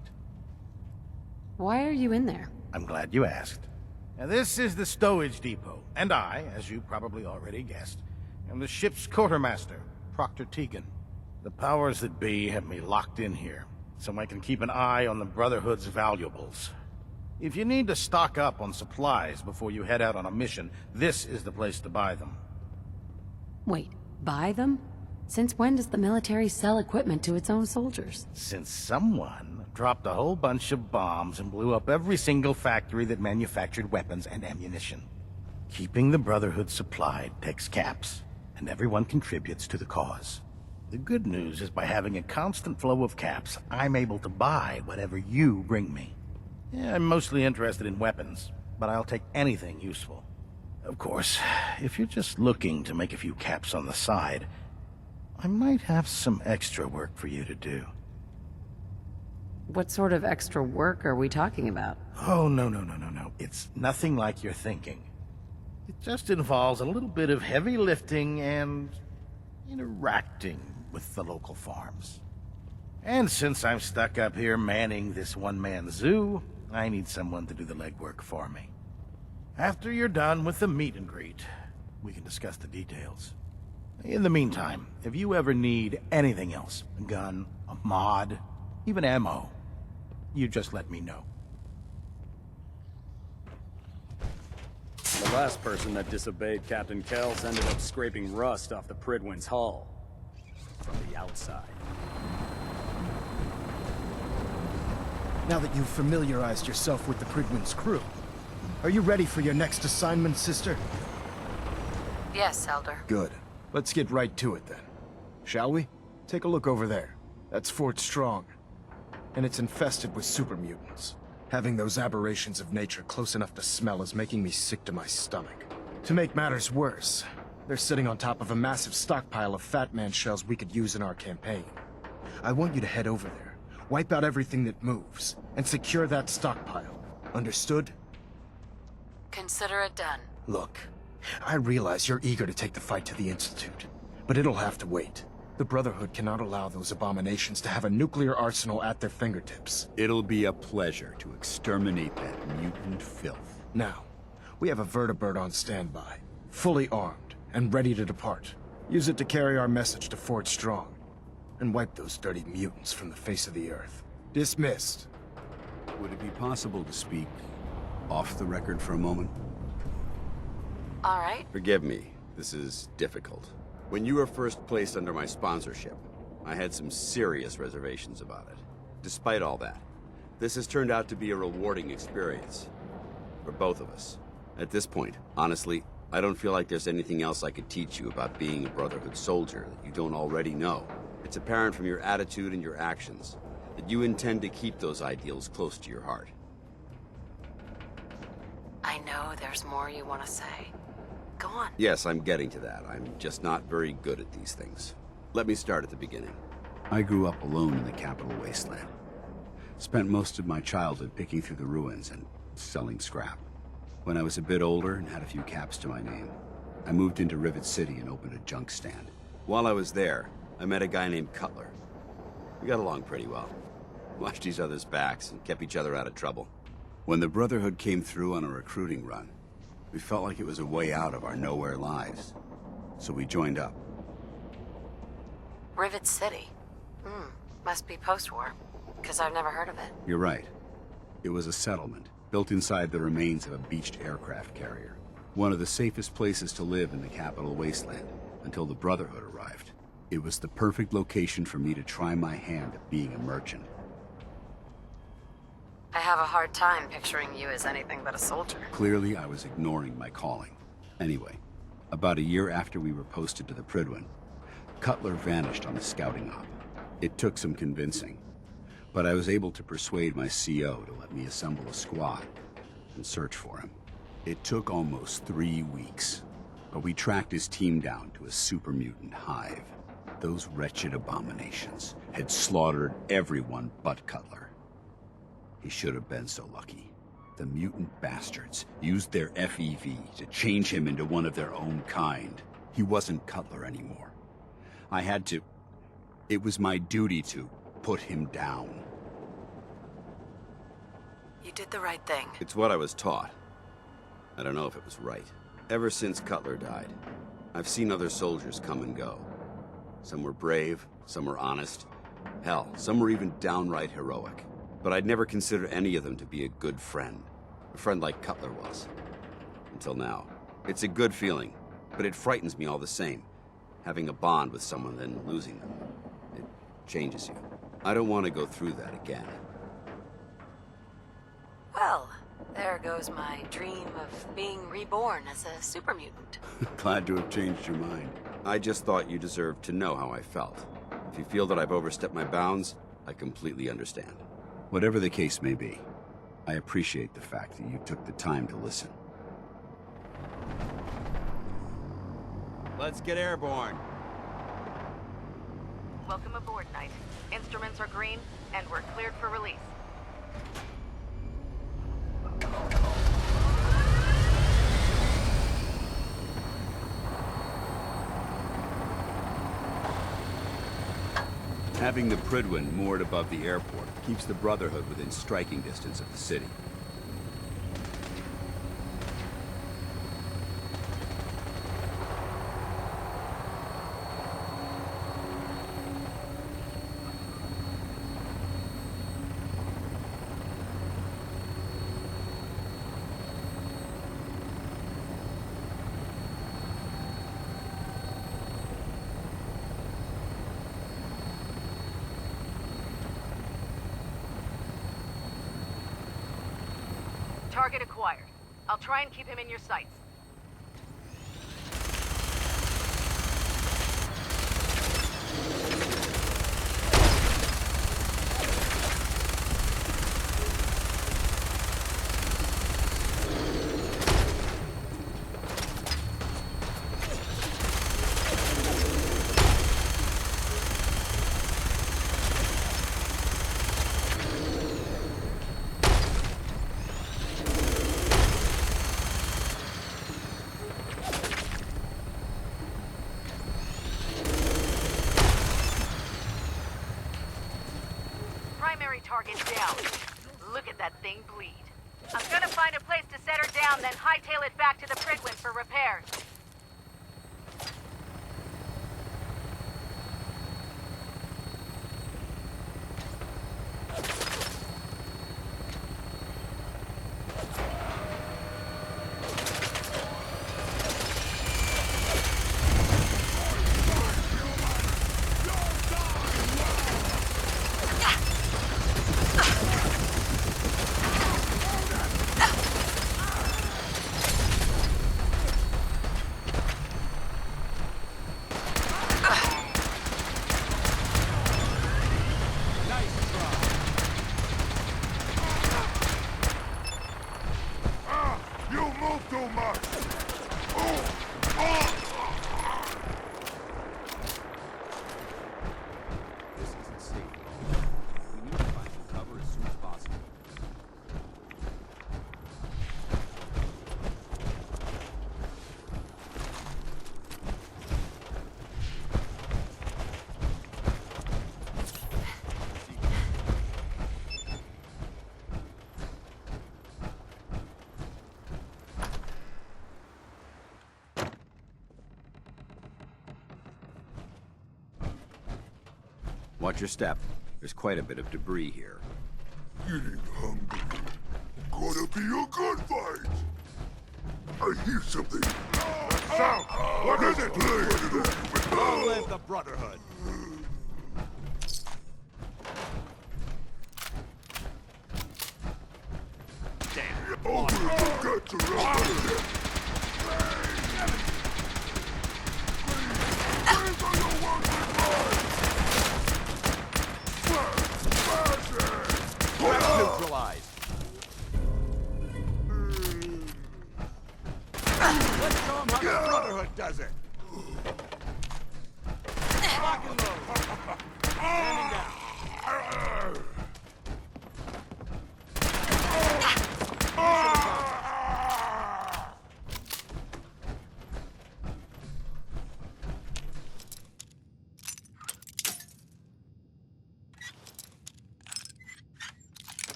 Why are you in there? I'm glad you asked. Now, this is the stowage depot, and I, as you probably already guessed, am the ship's quartermaster, Proctor Tegan. The powers that be have me locked in here, so I can keep an eye on the Brotherhood's valuables. If you need to stock up on supplies before you head out on a mission, this is the place to buy them. Wait, buy them? Since when does the military sell equipment to its own soldiers? Since someone dropped a whole bunch of bombs and blew up every single factory that manufactured weapons and ammunition. Keeping the Brotherhood supplied takes caps, and everyone contributes to the cause. The good news is by having a constant flow of caps, I'm able to buy whatever you bring me. Yeah, I'm mostly interested in weapons, but I'll take anything useful. Of course, if you're just looking to make a few caps on the side, I might have some extra work for you to do. What sort of extra work are we talking about? Oh, no. It's nothing like you're thinking. It just involves a little bit of heavy lifting and interacting with the local farms. And since I'm stuck up here manning this one-man zoo, I need someone to do the legwork for me. After you're done with the meet and greet, we can discuss the details. In the meantime, if you ever need anything else, a gun, a mod, even ammo, you just let me know. The last person that disobeyed Captain Kells ended up scraping rust off the Prydwen's hull. From the outside. Now that you've familiarized yourself with the Prydwen's crew, are you ready for your next assignment, sister? Yes, Elder. Good. Let's get right to it then. Shall we? Take a look over there. That's Fort Strong. And it's infested with super mutants. Having those aberrations of nature close enough to smell is making me sick to my stomach. To make matters worse, they're sitting on top of a massive stockpile of Fat Man shells we could use in our campaign. I want you to head over there, wipe out everything that moves, and secure that stockpile. Understood? Consider it done. Look, I realize you're eager to take the fight to the Institute, but it'll have to wait. The Brotherhood cannot allow those abominations to have a nuclear arsenal at their fingertips. It'll be a pleasure to exterminate that mutant filth. Now, we have a vertibird on standby, fully armed, and ready to depart. Use it to carry our message to Fort Strong, and wipe those dirty mutants from the face of the earth. Dismissed. Would it be possible to speak off the record for a moment? All right. Forgive me, this is difficult. When you were first placed under my sponsorship, I had some serious reservations about it. Despite all that, this has turned out to be a rewarding experience. For both of us. At this point, honestly, I don't feel like there's anything else I could teach you about being a Brotherhood soldier that you don't already know. It's apparent from your attitude and your actions that you intend to keep those ideals close to your heart. I know there's more you want to say. Go on. Yes, I'm getting to that. I'm just not very good at these things. Let me start at the beginning. I grew up alone in the capital wasteland. Spent most of my childhood picking through the ruins and selling scrap. When I was a bit older and had a few caps to my name, I moved into Rivet City and opened a junk stand. While I was there, I met a guy named Cutler. We got along pretty well. Watched each other's backs and kept each other out of trouble. When the Brotherhood came through on a recruiting run, we felt like it was a way out of our nowhere lives. So we joined up. Rivet City. Must be post-war, because I've never heard of it. You're right. It was a settlement, built inside the remains of a beached aircraft carrier. One of the safest places to live in the capital wasteland, until the Brotherhood arrived. It was the perfect location for me to try my hand at being a merchant. I have a hard time picturing you as anything but a soldier. Clearly, I was ignoring my calling. Anyway, about a year after we were posted to the Prydwen, Cutler vanished on a scouting op. It took some convincing, but I was able to persuade my CO to let me assemble a squad and search for him. It took almost 3 weeks, but we tracked his team down to a super mutant hive. Those wretched abominations had slaughtered everyone but Cutler. He should have been so lucky. The mutant bastards used their FEV to change him into one of their own kind. He wasn't Cutler anymore. I had to... It was my duty to put him down. You did the right thing. It's what I was taught. I don't know if it was right. Ever since Cutler died, I've seen other soldiers come and go. Some were brave, some were honest. Hell, some were even downright heroic. But I'd never consider any of them to be a good friend. A friend like Cutler was. Until now. It's a good feeling, but it frightens me all the same. Having a bond with someone, then losing them. It changes you. I don't want to go through that again. Well, there goes my dream of being reborn as a super mutant. Glad to have changed your mind. I just thought you deserved to know how I felt. If you feel that I've overstepped my bounds, I completely understand. Whatever the case may be, I appreciate the fact that you took the time to listen. Let's get airborne. Welcome aboard, Knight. Instruments are green, and we're cleared for release. Having the Prydwen moored above the airport keeps the Brotherhood within striking distance of the city. Target acquired. I'll try and keep him in your sights. Target down. Look at that thing bleed. I'm gonna find a place to set her down, then hightail it back to the Prydwen for repairs. Watch your step. There's quite a bit of debris here. Getting hungry. Gonna be a good fight. I hear something. Sound! What is it? Long live the Brotherhood! Neutralized. Let's show them how the Brotherhood does it. Lock and load. Standing down.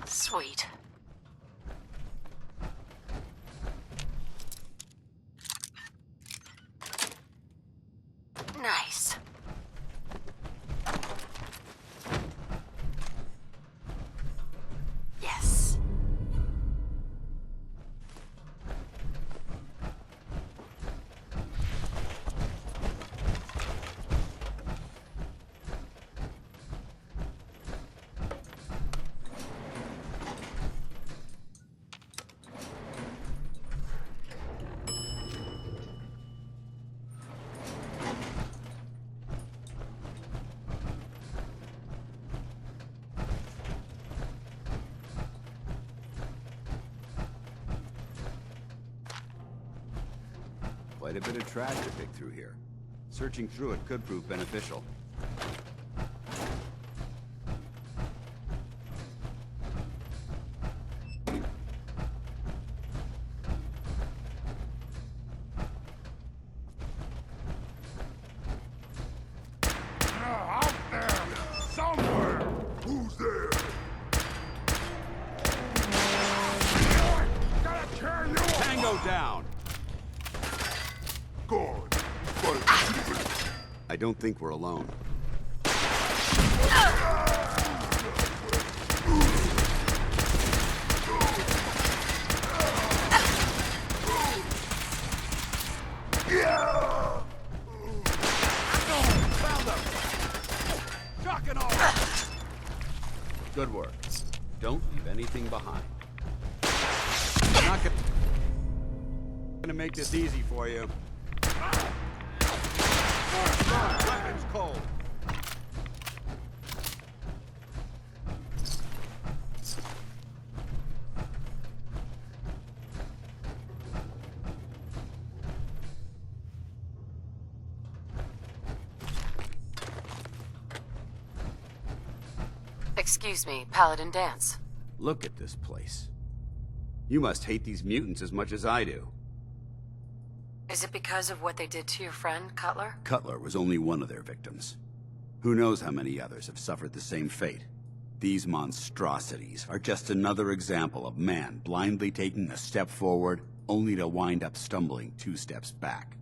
Sweet. Nice. Yes. Quite a bit of trash to pick through here. Searching through it could prove beneficial. Out there! Somewhere! Who's there? Gotta turn you off! Tango down! Gone. I don't think we're alone. Good work. Don't leave anything behind. I'm not gonna make this easy for you. Weapons cold. Excuse me, Paladin Dance. Look at this place. You must hate these mutants as much as I do. Is it because of what they did to your friend, Cutler? Cutler was only one of their victims. Who knows how many others have suffered the same fate? These monstrosities are just another example of man blindly taking a step forward, only to wind up stumbling 2 steps back.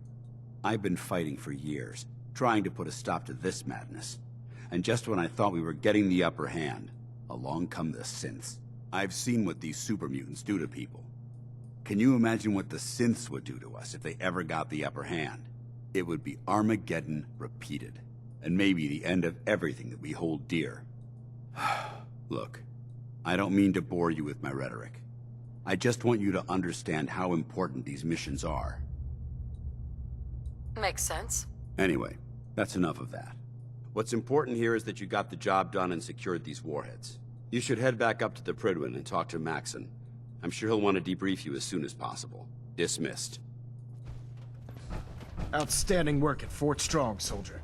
I've been fighting for years, trying to put a stop to this madness. And just when I thought we were getting the upper hand, along come the synths. I've seen what these super mutants do to people. Can you imagine what the synths would do to us if they ever got the upper hand? It would be Armageddon repeated, and maybe the end of everything that we hold dear. Look, I don't mean to bore you with my rhetoric. I just want you to understand how important these missions are. Makes sense. Anyway, that's enough of that. What's important here is that you got the job done and secured these warheads. You should head back up to the Prydwen and talk to Maxon. I'm sure he'll want to debrief you as soon as possible. Dismissed. Outstanding work at Fort Strong, soldier.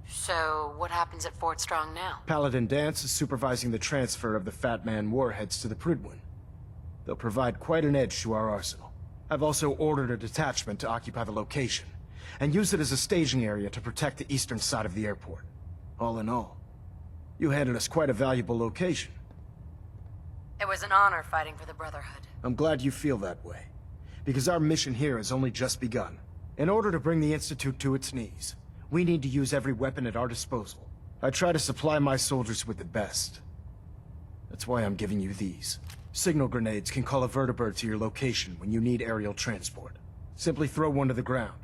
So, what happens at Fort Strong now? Paladin Dance is supervising the transfer of the Fat Man warheads to the Prydwen. They'll provide quite an edge to our arsenal. I've also ordered a detachment to occupy the location, and use it as a staging area to protect the eastern side of the airport. All in all, you handed us quite a valuable location. It was an honor fighting for the Brotherhood. I'm glad you feel that way, because our mission here has only just begun. In order to bring the Institute to its knees, we need to use every weapon at our disposal. I try to supply my soldiers with the best. That's why I'm giving you these. Signal grenades can call a vertibird to your location when you need aerial transport. Simply throw one to the ground,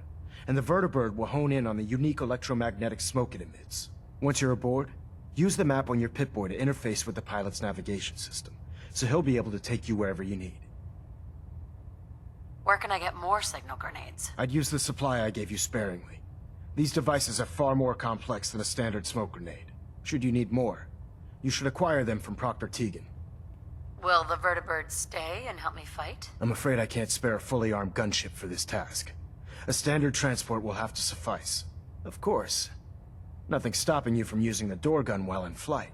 and the vertibird will hone in on the unique electromagnetic smoke it emits. Once you're aboard, Use the map on your Pip-Boy to interface with the pilot's navigation system, so he'll be able to take you wherever you need. Where can I get more signal grenades? I'd use the supply I gave you sparingly. These devices are far more complex than a standard smoke grenade. Should you need more, you should acquire them from Proctor Tegan. Will the vertibirds stay and help me fight? I'm afraid I can't spare a fully armed gunship for this task. A standard transport will have to suffice. Of course, nothing's stopping you from using the door gun while in flight.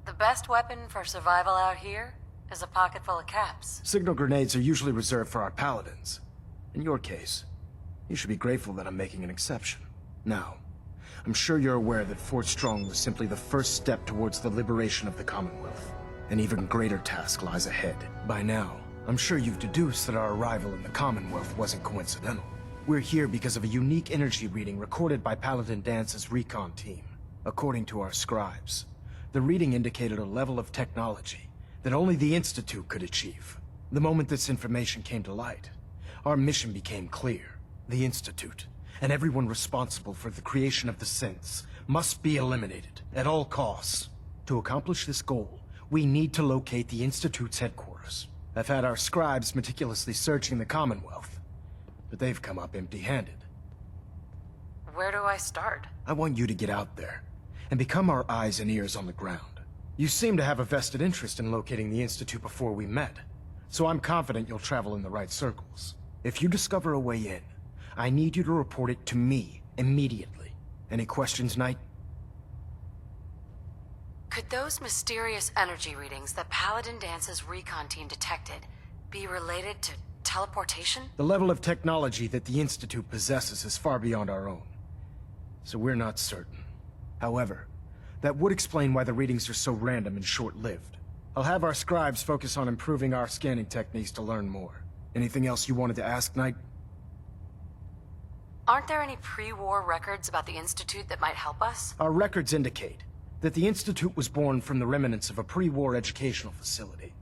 The best weapon for survival out here is a pocket full of caps. Signal grenades are usually reserved for our paladins. In your case, you should be grateful that I'm making an exception. Now, I'm sure you're aware that Fort Strong was simply the first step towards the liberation of the Commonwealth. An even greater task lies ahead. By now, I'm sure you've deduced that our arrival in the Commonwealth wasn't coincidental. We're here because of a unique energy reading recorded by Paladin Dance's recon team. According to our scribes, the reading indicated a level of technology that only the Institute could achieve. The moment this information came to light, our mission became clear. The Institute, and everyone responsible for the creation of the synths, must be eliminated at all costs. To accomplish this goal, we need to locate the Institute's headquarters. I've had our scribes meticulously searching the Commonwealth, but they've come up empty-handed. Where do I start? I want you to get out there and become our eyes and ears on the ground. You seem to have a vested interest in locating the Institute before we met, so I'm confident you'll travel in the right circles. If you discover a way in, I need you to report it to me immediately. Any questions, Knight? Could those mysterious energy readings that Paladin Dance's recon team detected be related to teleportation? The level of technology that the Institute possesses is far beyond our own, so we're not certain. However, that would explain why the readings are so random and short-lived. I'll have our scribes focus on improving our scanning techniques to learn more. Anything else you wanted to ask, Knight? Aren't there any pre-war records about the Institute that might help us? Our records indicate that the Institute was born from the remnants of a pre-war educational facility,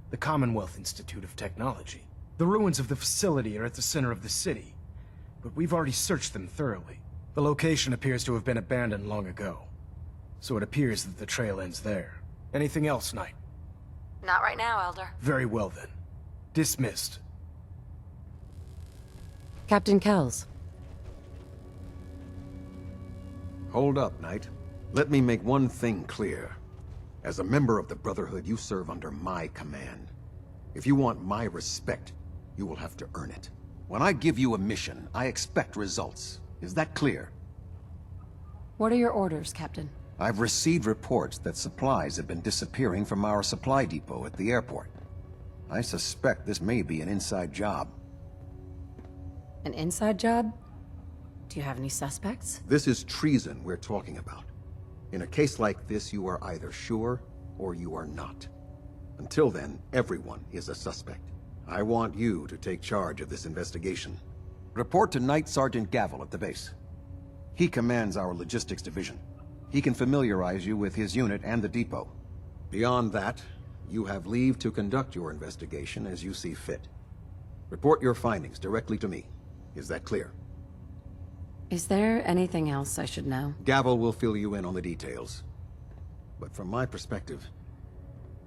the Commonwealth Institute of Technology. The ruins of the facility are at the center of the city, but we've already searched them thoroughly. The location appears to have been abandoned long ago, so it appears that the trail ends there. Anything else, Knight? Not right now, Elder. Very well then. Dismissed. Captain Kells. Hold up, Knight. Let me make one thing clear. As a member of the Brotherhood, you serve under my command. If you want my respect, you will have to earn it. When I give you a mission, I expect results. Is that clear? What are your orders, Captain? I've received reports that supplies have been disappearing from our supply depot at the airport. I suspect this may be an inside job. An inside job? Do you have any suspects? This is treason we're talking about. In a case like this, you are either sure or you are not. Until then, everyone is a suspect. I want you to take charge of this investigation. Report to Night Sergeant Gavel at the base. He commands our logistics division. He can familiarize you with his unit and the depot. Beyond that, you have leave to conduct your investigation as you see fit. Report your findings directly to me. Is that clear? Is there anything else I should know? Gavel will fill you in on the details. But from my perspective,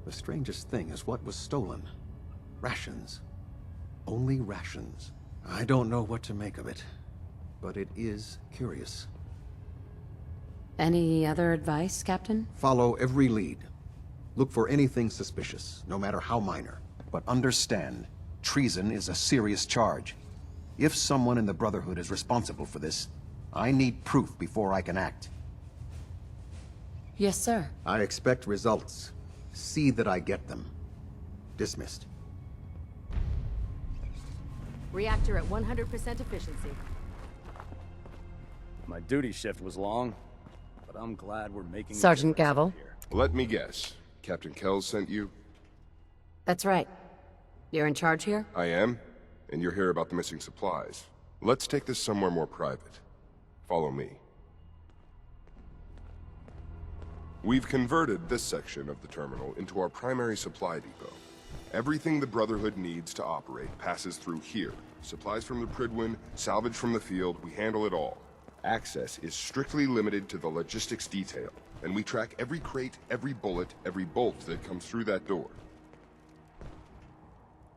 the strangest thing is what was stolen. Rations. Only rations. I don't know what to make of it, but it is curious. Any other advice, Captain? Follow every lead. Look for anything suspicious, no matter how minor. But understand, treason is a serious charge. If someone in the Brotherhood is responsible for this, I need proof before I can act. Yes, sir. I expect results. See that I get them. Dismissed. Reactor at 100% efficiency. My duty shift was long, but I'm glad we're making Sergeant Gavel. Let me guess. Captain Kells sent you? That's right. You're in charge here? I am, and you're here about the missing supplies. Let's take this somewhere more private. Follow me. We've converted this section of the terminal into our primary supply depot. Everything the Brotherhood needs to operate passes through here. Supplies from the Pridwin, salvage from the field, we handle it all. Access is strictly limited to the logistics detail, and we track every crate, every bullet, every bolt that comes through that door.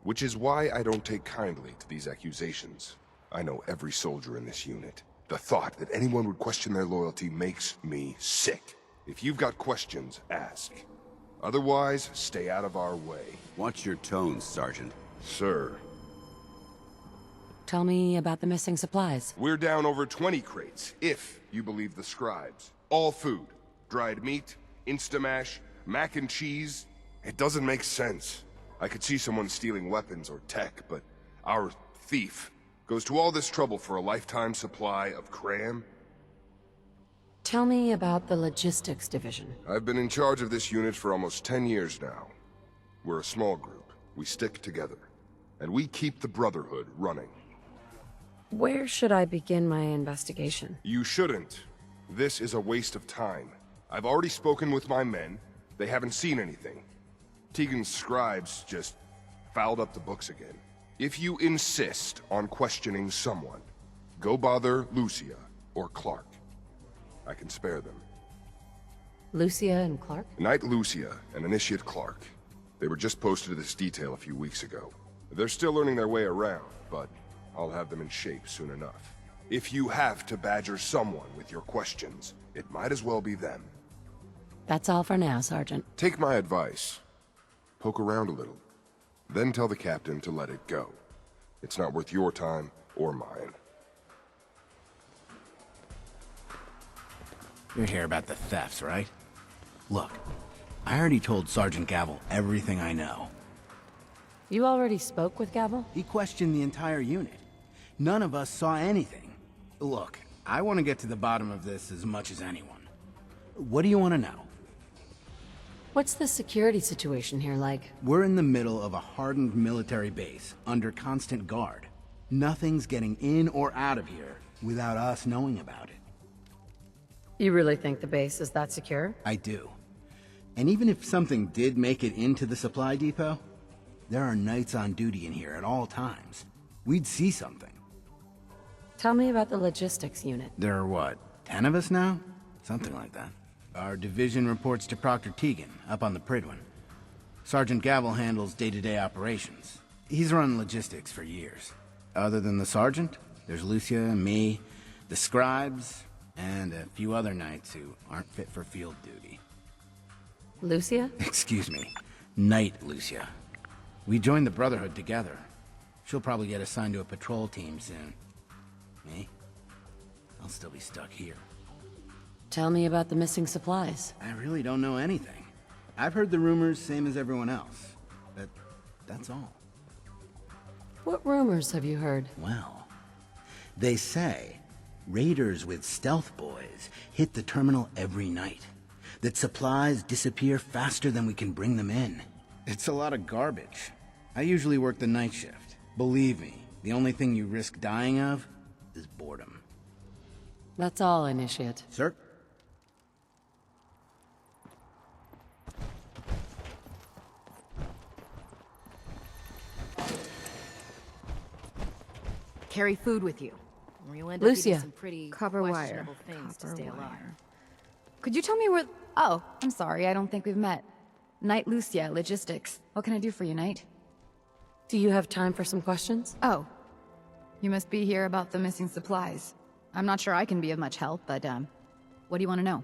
Which is why I don't take kindly to these accusations. I know every soldier in this unit. The thought that anyone would question their loyalty makes me sick. If you've got questions, ask. Otherwise, stay out of our way. Watch your tone, Sergeant. Sir. Tell me about the missing supplies. We're down over 20 crates, if you believe the scribes. All food. Dried meat, Instamash, mac and cheese. It doesn't make sense. I could see someone stealing weapons or tech, but our thief goes to all this trouble for a lifetime supply of cram? Tell me about the logistics division. I've been in charge of this unit for almost 10 years now. We're a small group. We stick together. And we keep the Brotherhood running. Where should I begin my investigation? You shouldn't. This is a waste of time. I've already spoken with my men. They haven't seen anything. Tegan's scribes just fouled up the books again. If you insist on questioning someone, go bother Lucia or Clark. I can spare them. Lucia and Clark? Knight Lucia and Initiate Clark. They were just posted to this detail a few weeks ago. They're still learning their way around, but I'll have them in shape soon enough. If you have to badger someone with your questions, it might as well be them. That's all for now, Sergeant. Take my advice. Poke around a little. Then tell the captain to let it go. It's not worth your time or mine. You're here about the thefts, right? Look, I already told Sergeant Gavel everything I know. You already spoke with Gavel? He questioned the entire unit. None of us saw anything. Look, I want to get to the bottom of this as much as anyone. What do you want to know? What's the security situation here like? We're in the middle of a hardened military base, under constant guard. Nothing's getting in or out of here without us knowing about it. You really think the base is that secure? I do. And even if something did make it into the supply depot, there are knights on duty in here at all times. We'd see something. Tell me about the logistics unit. There are what, 10 of us now? Something like that. Our division reports to Proctor Tegan, up on the Pridwin. Sergeant Gavel handles day-to-day operations. He's run logistics for years. Other than the sergeant, there's Lucia, me, the scribes, and a few other knights who aren't fit for field duty. Lucia? Excuse me. Knight Lucia. We joined the Brotherhood together. She'll probably get assigned to a patrol team soon. Me? I'll still be stuck here. Tell me about the missing supplies. I really don't know anything. I've heard the rumors, same as everyone else. But that's all. What rumors have you heard? Well, they say raiders with stealth boys hit the terminal every night. That supplies disappear faster than we can bring them in. It's a lot of garbage. I usually work the night shift. Believe me, the only thing you risk dying of is boredom. That's all, Initiate. Sir? Carry food with you. Or you'll end up Lucia. eating some pretty Cover wire. questionable things to stay alive. Could you tell me where... Oh, I'm sorry, I don't think we've met. Knight Lucia, Logistics. What can I do for you, Knight? Do you have time for some questions? Oh. You must be here about the missing supplies. I'm not sure I can be of much help, but, what do you want to know?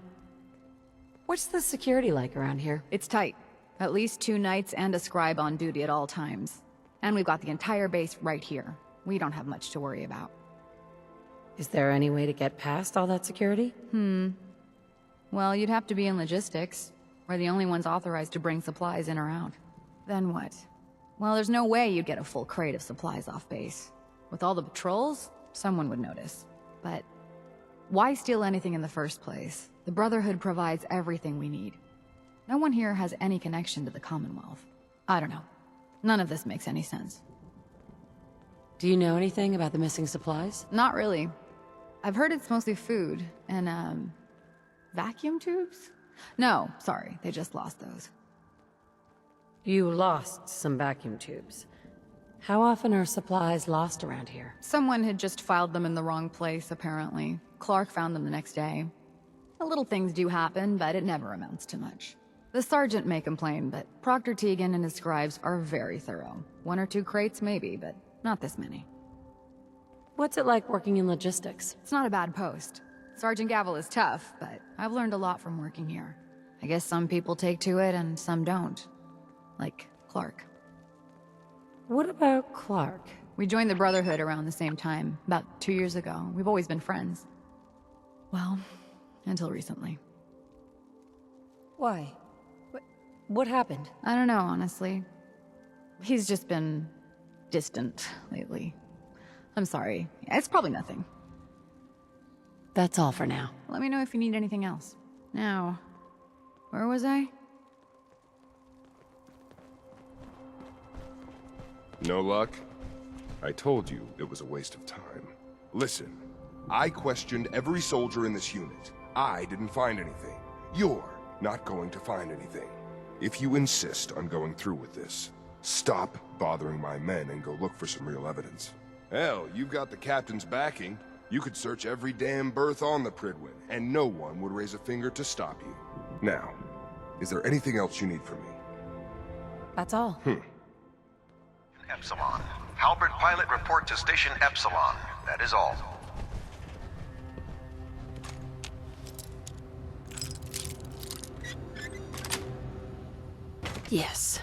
What's the security like around here? It's tight. At least 2 knights and a scribe on duty at all times. And we've got the entire base right here. We don't have much to worry about. Is there any way to get past all that security? Well, you'd have to be in logistics. We're the only ones authorized to bring supplies in or out. Then what? Well, there's no way you'd get a full crate of supplies off base. With all the patrols, someone would notice. But why steal anything in the first place? The Brotherhood provides everything we need. No one here has any connection to the Commonwealth. I don't know. None of this makes any sense. Do you know anything about the missing supplies? Not really. I've heard it's mostly food and, vacuum tubes? No, sorry, they just lost those. You lost some vacuum tubes. How often are supplies lost around here? Someone had just filed them in the wrong place, apparently. Clark found them the next day. The little things do happen, but it never amounts to much. The sergeant may complain, but Proctor Tegan and his scribes are very thorough. 1 or 2 crates, maybe, but not this many. What's it like working in logistics? It's not a bad post. Sergeant Gavel is tough, but I've learned a lot from working here. I guess some people take to it and some don't. Like Clark. What about Clark? We joined the Brotherhood around the same time, about 2 years ago. We've always been friends. Well, until recently. Why? What happened? I don't know, honestly. He's just been distant lately. I'm sorry. It's probably nothing. That's all for now. Let me know if you need anything else. Now, where was I? No luck? I told you it was a waste of time. Listen, I questioned every soldier in this unit. I didn't find anything. You're not going to find anything. If you insist on going through with this, stop bothering my men and go look for some real evidence. Hell, you've got the captain's backing. You could search every damn berth on the Pridwin, and no one would raise a finger to stop you. Now, is there anything else you need from me? That's all. Epsilon. Halberd pilot, report to Station Epsilon. That is all. Yes.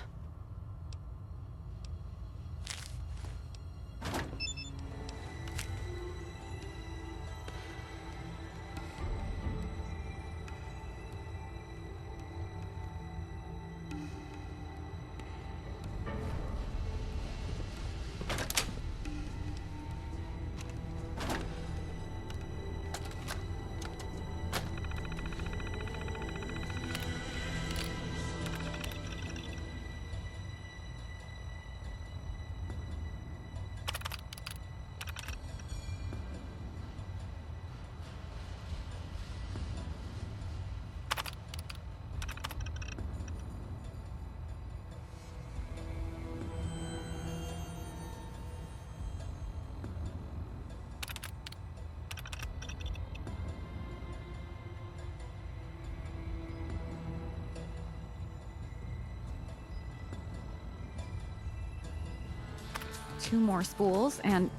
Two more spools, and...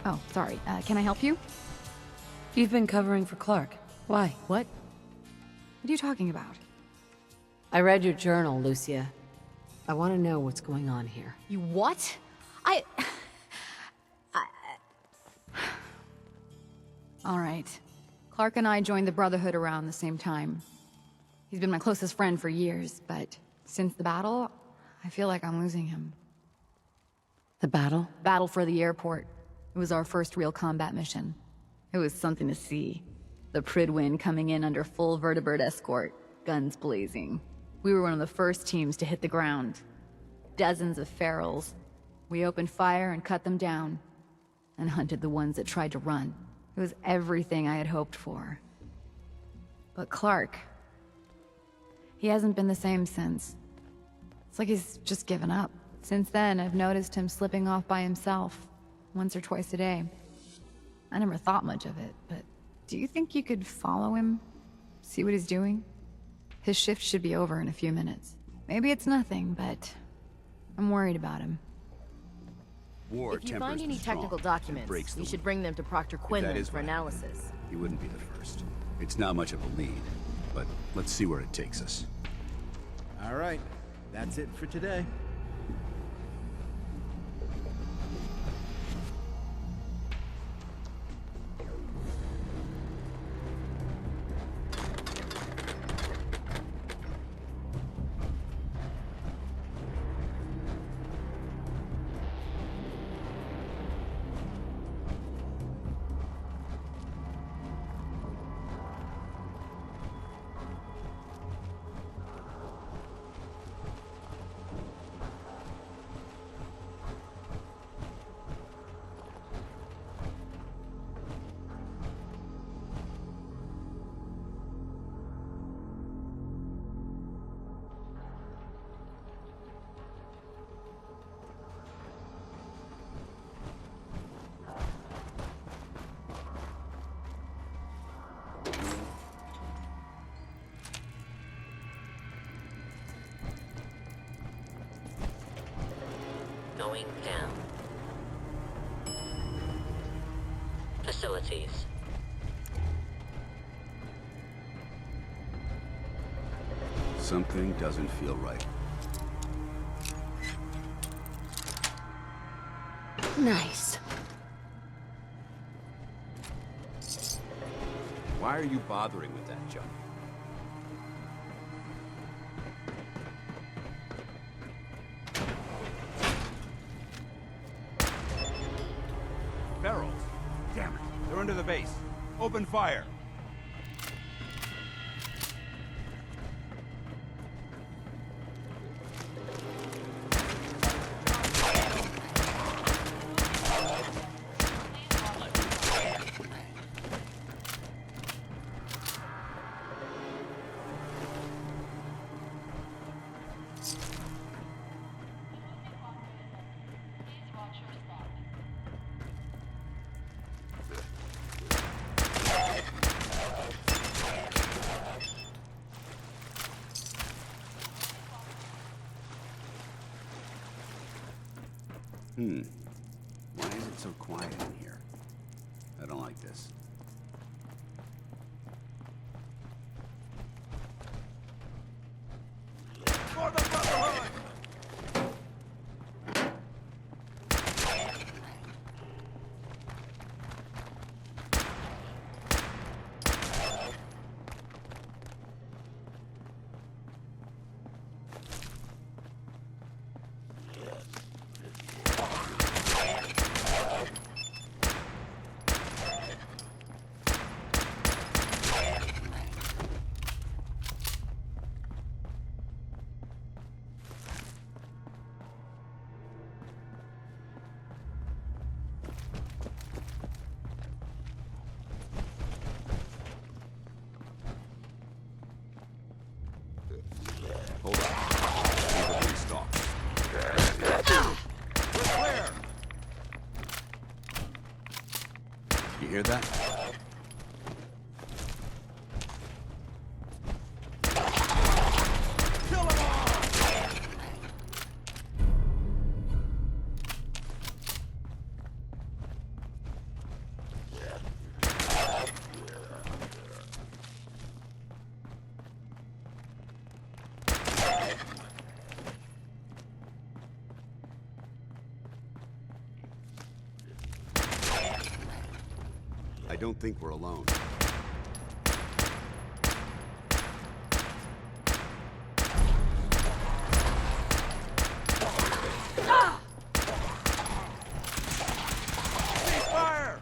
Oh, sorry. Can I help you? You've been covering for Clark. Why? What? What are you talking about? I read your journal, Lucia. I want to know what's going on here. You what? All right. Clark and I joined the Brotherhood around the same time. He's been my closest friend for years, but since the battle, I feel like I'm losing him. The battle? Battle for the airport. It was our first real combat mission. It was something to see. The Pridwin coming in under full vertibird escort, guns blazing. We were one of the first teams to hit the ground. Dozens of ferals. We opened fire and cut them down, and hunted the ones that tried to run. It was everything I had hoped for. But Clark... he hasn't been the same since. It's like he's just given up. Since then, I've noticed him slipping off by himself, once or twice a day. I never thought much of it, but do you think you could follow him? See what he's doing? His shift should be over in a few minutes. Maybe it's nothing, but I'm worried about him. War If you find any technical documents, you should bring them to Proctor Quinlan for analysis. He wouldn't be the first. It's not much of a lead, but let's see where it takes us. All right, that's it for today. going down. Facilities. Something doesn't feel right. Nice. Why are you bothering with that junk? Barrels. Damn it. They're under the base. Open fire. Why is it so quiet in here? I don't like this. For the Brotherhood! Hold on. Keep it restocked. We're clear! You hear that? Kill them all! I don't think we're alone. Ceasefire!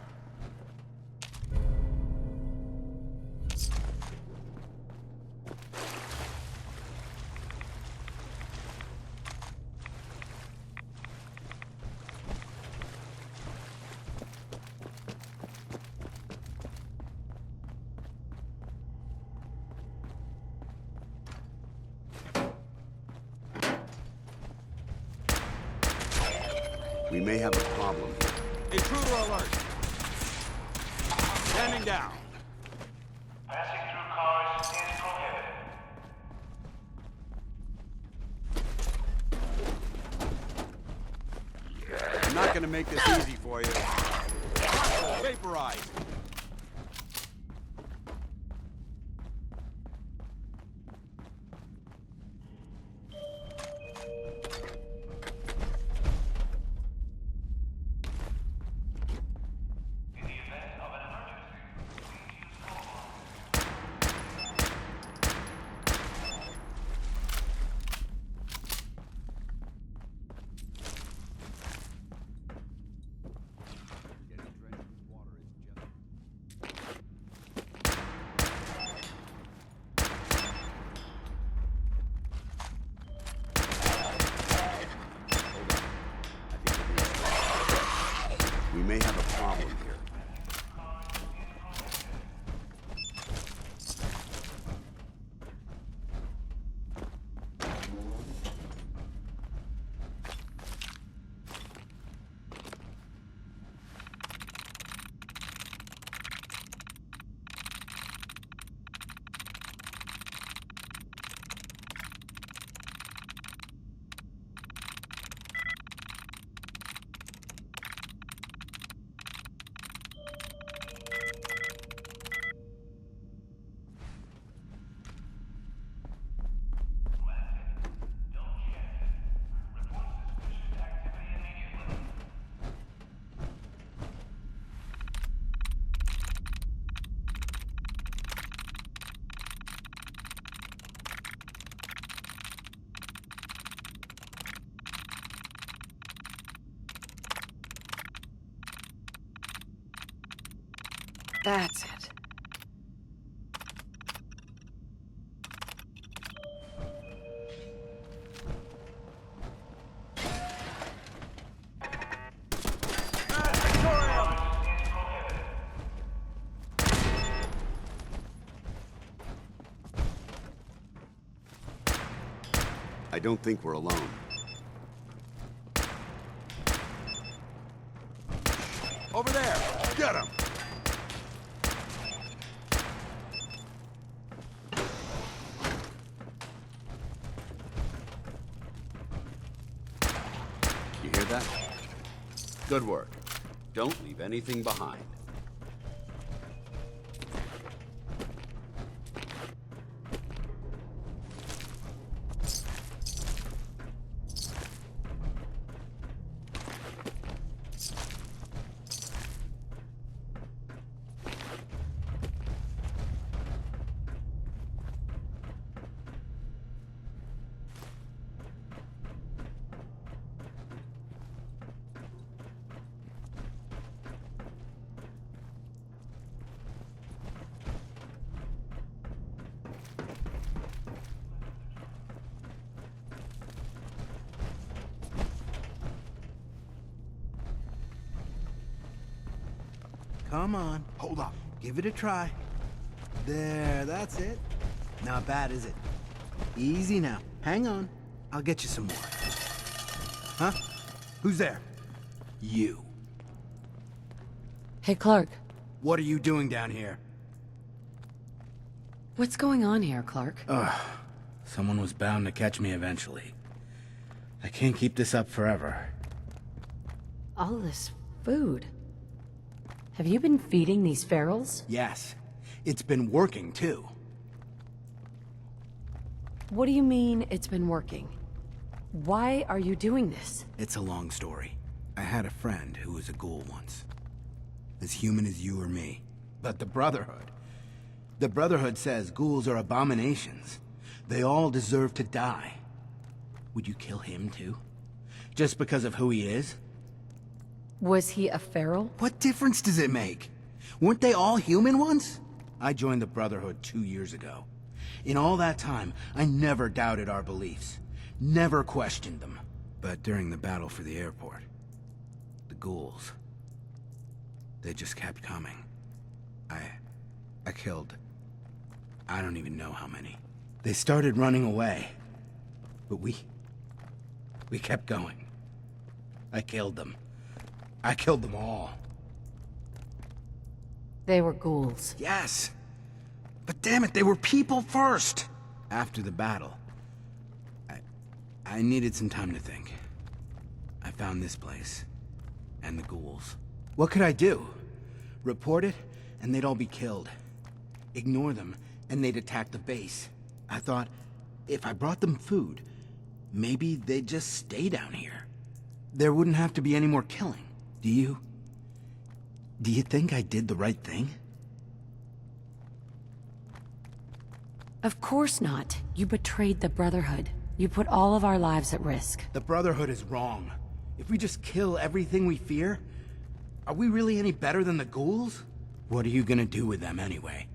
We may have a problem here. Intruder alert! Standing down. Passing through cars is prohibited. I'm not gonna make this easy for you. Vaporize. That's it. I don't think we're alone. Over there! Get him! You hear that? Good work. Don't leave anything behind. Come on. Hold up. Give it a try. There, that's it. Not bad, is it? Easy now. Hang on. I'll get you some more. Huh? Who's there? You. Hey, Clark. What are you doing down here? What's going on here, Clark? Ugh. Someone was bound to catch me eventually. I can't keep this up forever. All this food. Have you been feeding these ferals? Yes. It's been working, too. What do you mean, it's been working? Why are you doing this? It's a long story. I had a friend who was a ghoul once. As human as you or me. But the Brotherhood... The Brotherhood says ghouls are abominations. They all deserve to die. Would you kill him, too? Just because of who he is? Was he a feral? What difference does it make? Weren't they all human once? I joined the Brotherhood 2 years ago. In all that time, I never doubted our beliefs. Never questioned them. But during the battle for the airport, the ghouls, they just kept coming. I killed... I don't even know how many. They started running away. But we kept going. I killed them. I killed them all. They were ghouls. Yes. But damn it, they were people first. After the battle, I needed some time to think. I found this place. And the ghouls. What could I do? Report it, and they'd all be killed. Ignore them, and they'd attack the base. I thought, if I brought them food, maybe they'd just stay down here. There wouldn't have to be any more killing. Do you think I did the right thing? Of course not. You betrayed the Brotherhood. You put all of our lives at risk. The Brotherhood is wrong. If we just kill everything we fear, are we really any better than the ghouls? What are you gonna do with them anyway?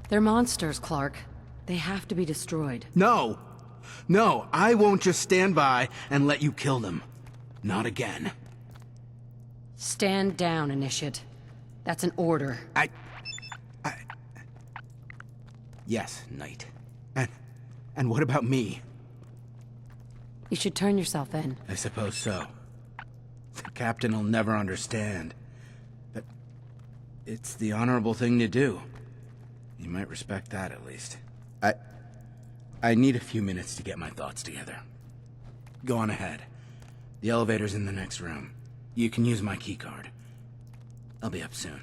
They're monsters, Clark. They have to be destroyed. No! No, I won't just stand by and let you kill them. Not again. Stand down, Initiate. That's an order. Yes, Knight. And what about me? You should turn yourself in. I suppose so. The Captain will never understand. But it's the honorable thing to do. You might respect that, at least. I need a few minutes to get my thoughts together. Go on ahead. The elevator's in the next room. You can use my keycard. I'll be up soon.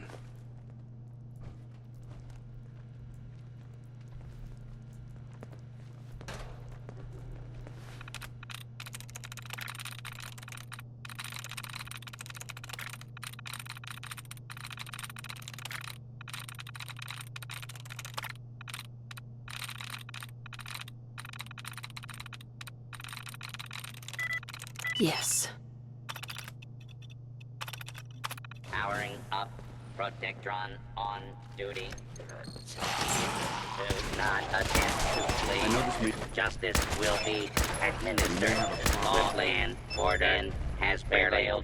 Yes. Powering up. Protectron on duty. Do not attempt to flee. Justice will be administered. Law and order has prevailed.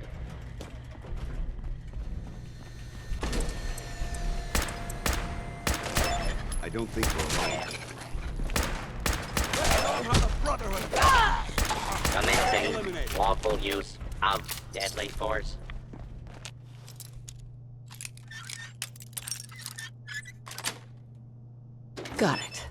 I don't think we're alone. Commencing lawful use of deadly force. Got it.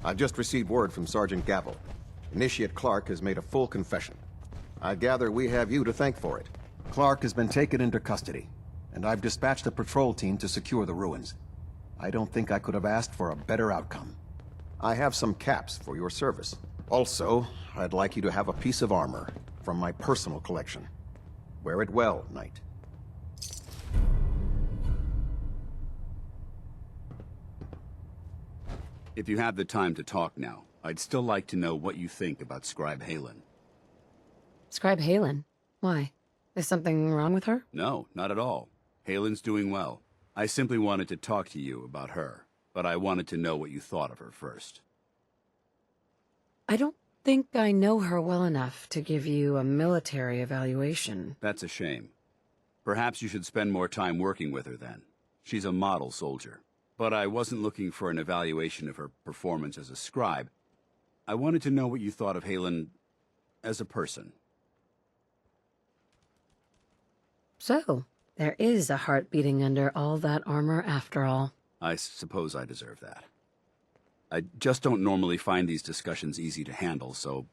I've just received word from Sergeant Gavel. Initiate Clark has made a full confession. I gather we have you to thank for it. Clark has been taken into custody, and I've dispatched a patrol team to secure the ruins. I don't think I could have asked for a better outcome. I have some caps for your service. Also, I'd like you to have a piece of armor from my personal collection. Wear it well, Knight. If you have the time to talk now, I'd still like to know what you think about Scribe Halen. Scribe Halen? Why? Is something wrong with her? No, not at all. Halen's doing well. I simply wanted to talk to you about her, but I wanted to know what you thought of her first. I don't think I know her well enough to give you a military evaluation. That's a shame. Perhaps you should spend more time working with her then. She's a model soldier. But I wasn't looking for an evaluation of her performance as a scribe. I wanted to know what you thought of Halen as a person. So, there is a heart beating under all that armor after all. I suppose I deserve that. I just don't normally find these discussions easy to handle, so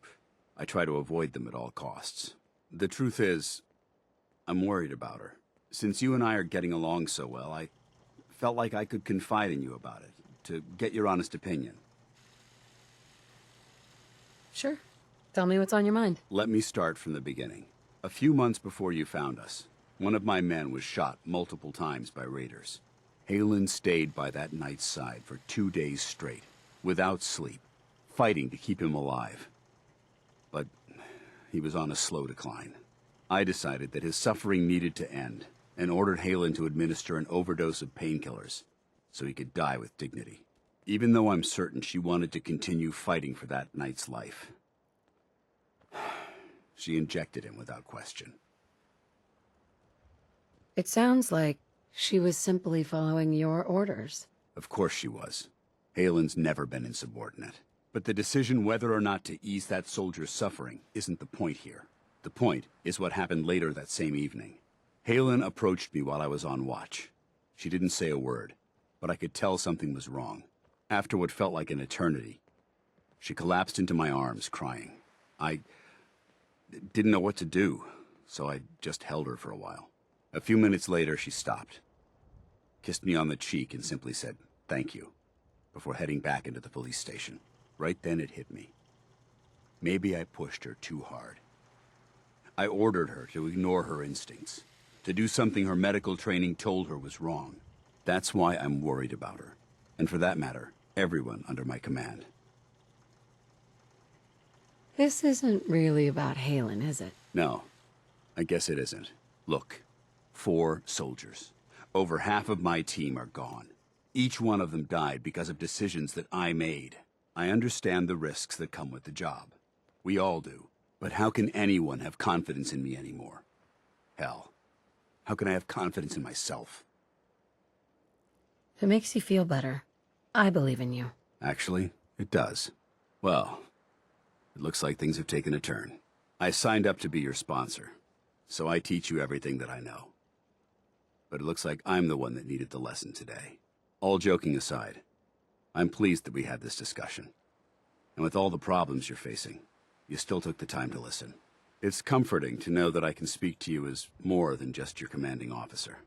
I try to avoid them at all costs. The truth is, I'm worried about her. Since you and I are getting along so well, I felt like I could confide in you about it, to get your honest opinion. Sure. Tell me what's on your mind. Let me start from the beginning. A few months before you found us, one of my men was shot multiple times by raiders. Halen stayed by that knight's side for 2 days straight, without sleep, fighting to keep him alive. But he was on a slow decline. I decided that his suffering needed to end, and ordered Halen to administer an overdose of painkillers, so he could die with dignity. Even though I'm certain she wanted to continue fighting for that knight's life. She injected him without question. It sounds like she was simply following your orders. Of course she was. Halen's never been insubordinate. But the decision whether or not to ease that soldier's suffering isn't the point here. The point is what happened later that same evening. Halen approached me while I was on watch. She didn't say a word, but I could tell something was wrong. After what felt like an eternity, she collapsed into my arms, crying. I didn't know what to do, so I just held her for a while. A few minutes later, she stopped, kissed me on the cheek, and simply said, "Thank you," before heading back into the police station. Right then it hit me. Maybe I pushed her too hard. I ordered her to ignore her instincts, to do something her medical training told her was wrong. That's why I'm worried about her, and for that matter, everyone under my command. This isn't really about Halen, is it? No, I guess it isn't. Look, 4 soldiers. Over half of my team are gone. Each one of them died because of decisions that I made. I understand the risks that come with the job. We all do. But how can anyone have confidence in me anymore? Hell, how can I have confidence in myself? If it makes you feel better, I believe in you. Actually, it does. Well, it looks like things have taken a turn. I signed up to be your sponsor, so I teach you everything that I know. But it looks like I'm the one that needed the lesson today. All joking aside, I'm pleased that we had this discussion. And with all the problems you're facing, you still took the time to listen. It's comforting to know that I can speak to you as more than just your commanding officer.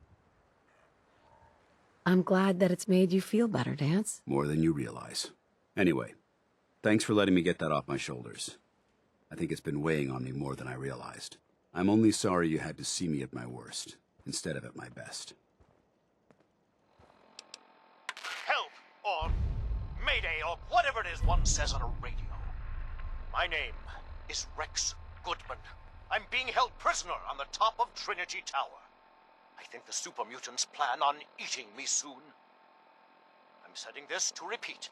I'm glad that it's made you feel better, Dance. More than you realize. Anyway, thanks for letting me get that off my shoulders. I think it's been weighing on me more than I realized. I'm only sorry you had to see me at my worst, instead of at my best. Help, or Mayday, or whatever it is one says on a radio. My name is Rex Goodman. I'm being held prisoner on the top of Trinity Tower. I think the super mutants plan on eating me soon. I'm setting this to repeat.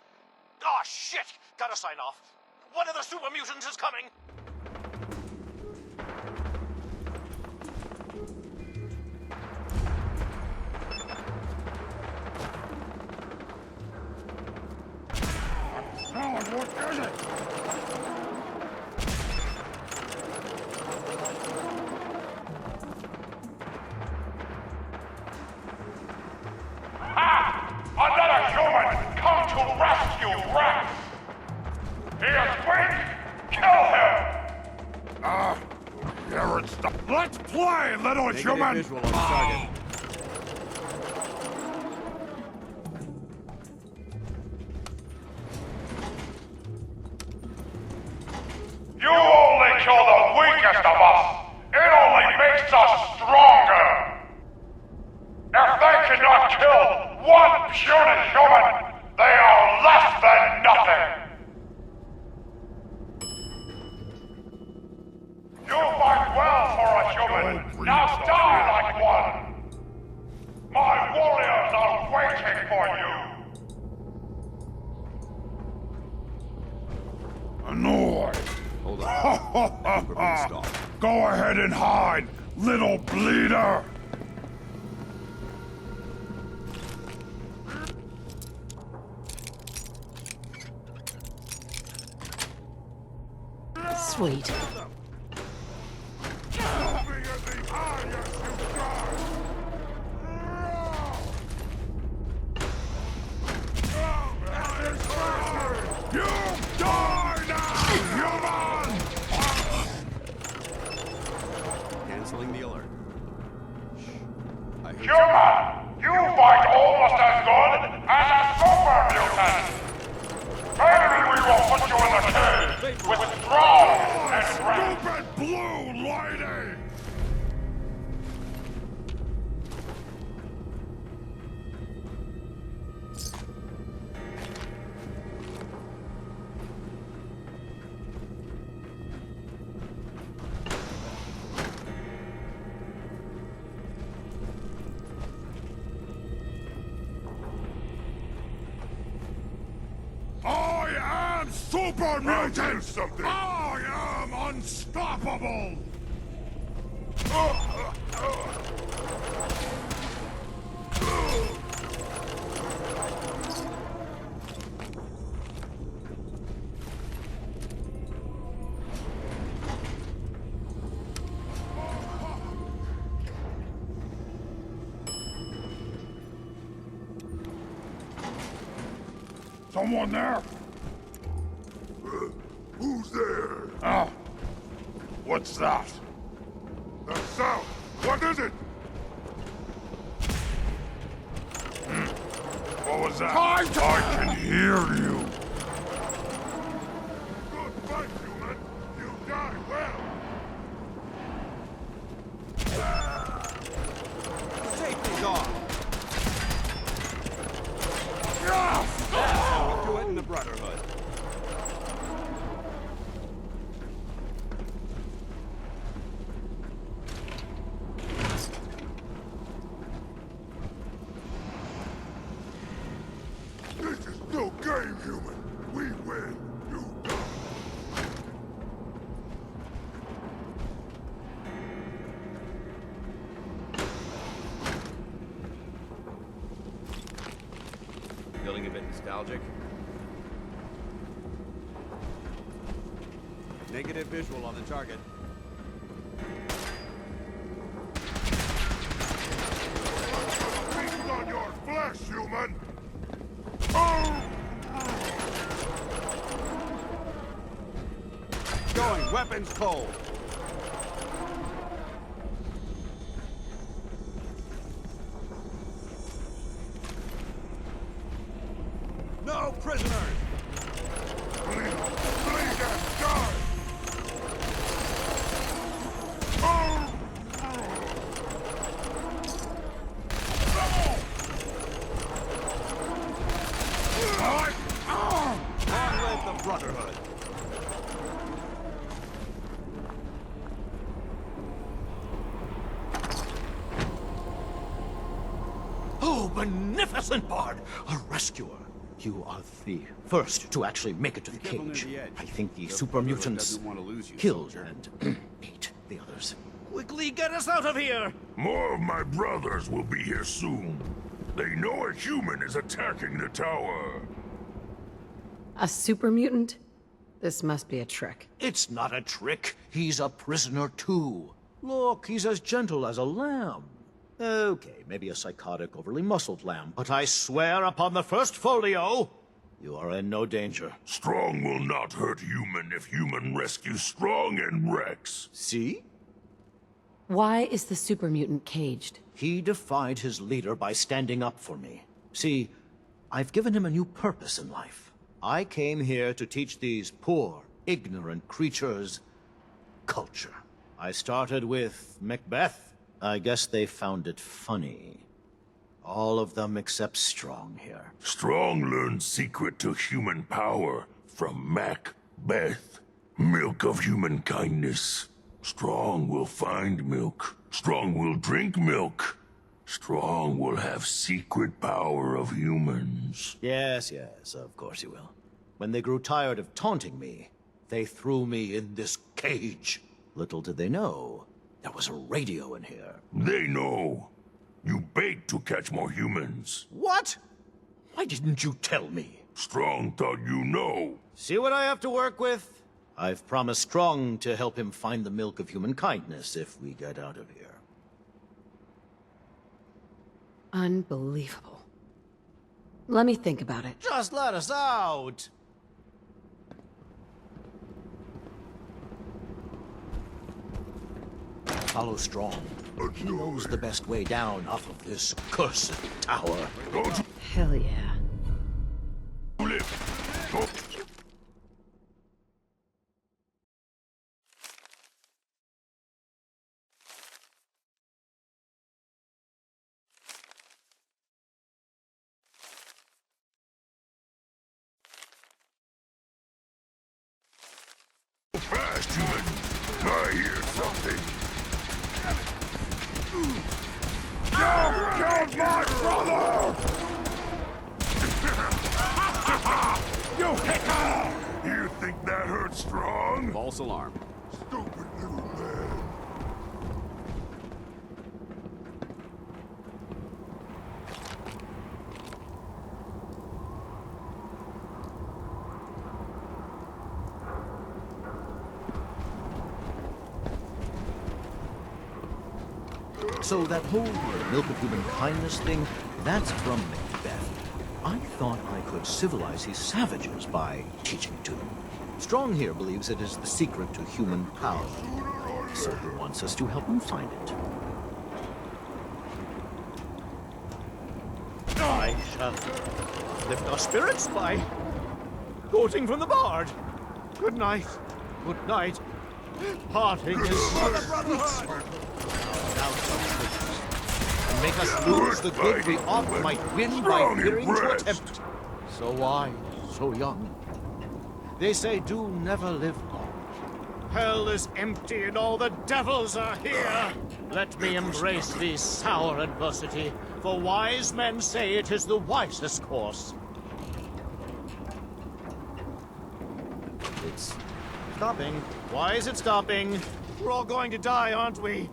Ah, shit! Gotta sign off. One of the super mutants is coming! What is it? Another human come to rescue Rex! He is weak! Kill him! Here it's the... Let's play, little human! Visual on the target. You only kill the weakest of us! It only makes us stronger! If they cannot kill one puny human, they are less than nothing! You fight well for a human, now die like one! My warriors are waiting for you! Annoyed! Hold on. Go ahead and hide, little bleeder! Sweet. You die now, human! Canceling the alert. Human! You fight almost as good as a super mutant! Maybe we will put you in the cage with Thrall and Rex! Stupid blue lady! I am super mutant! I am unstoppable! Someone there? Who's there? Ah. What's that? That sound! What is it? What was that? I can hear you! Good fight, human! You die well! Safety's off! Yes! We'll do it in the Brotherhood. This is no game, human. We win. You die. Feeling a bit nostalgic? Negative visual on the target. Feast on your flesh, human. Going, weapons cold. No prisoners! Bleed and die! Oh, beneficent Bard! A rescuer. You are the first to actually make it to the cage. I think the super mutants killed and ate the others. Quickly get us out of here! More of my brothers will be here soon. They know a human is attacking the tower. A super mutant? This must be a trick. It's not a trick. He's a prisoner too. Look, he's as gentle as a lamb. Okay, maybe a psychotic, overly muscled lamb, but I swear upon the first folio, you are in no danger. Strong will not hurt human if human rescues Strong and Rex. See? Why is the super mutant caged? He defied his leader by standing up for me. See, I've given him a new purpose in life. I came here to teach these poor, ignorant creatures culture. I started with Macbeth. I guess they found it funny. All of them except Strong here. Strong learned secret to human power from Macbeth. Milk of human kindness. Strong will find milk. Strong will drink milk. Strong will have secret power of humans. Yes, of course he will. When they grew tired of taunting me, they threw me in this cage. Little did they know, there was a radio in here. They know. You begged to catch more humans. What? Why didn't you tell me? Strong thought you know. See what I have to work with? I've promised Strong to help him find the milk of human kindness if we get out of here. Unbelievable. Let me think about it. Just let us out! Follow Strong. He knows the best way down off of this cursed tower. Hell yeah. Fast, human! I hear something! You killed my brother! You hicker! You think that hurt Strong? False alarm. Stupid little man. So that whole milk of human kindness thing, that's from Macbeth. I thought I could civilize these savages by teaching it to them. Strong here believes it is the secret to human power. So he wants us to help him find it. I shall lift our spirits by quoting from the Bard. Good night. Good night. Parting is and make us lose the good we oft might win by fearing to attempt. So wise, so young. They say do never live long. Hell is empty and all the devils are here. Let me embrace this sour adversity, for wise men say it is the wisest course. It's stopping. Why is it stopping? We're all going to die, aren't we?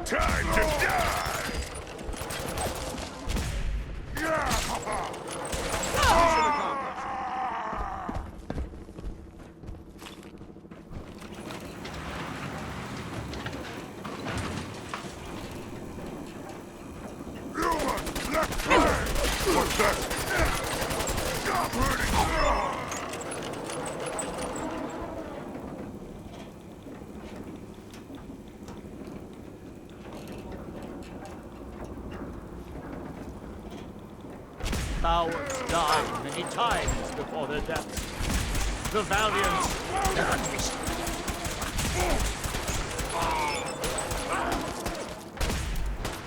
Time to die! What's that? Stop hurting! Cowards die many times before their deaths. The valiant never taste.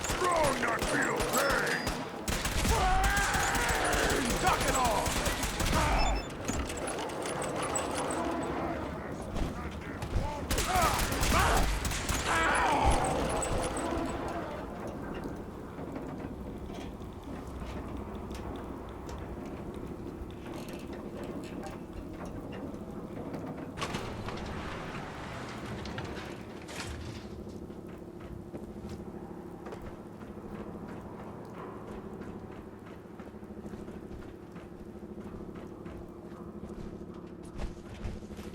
Strong not feel pain! Knock it off!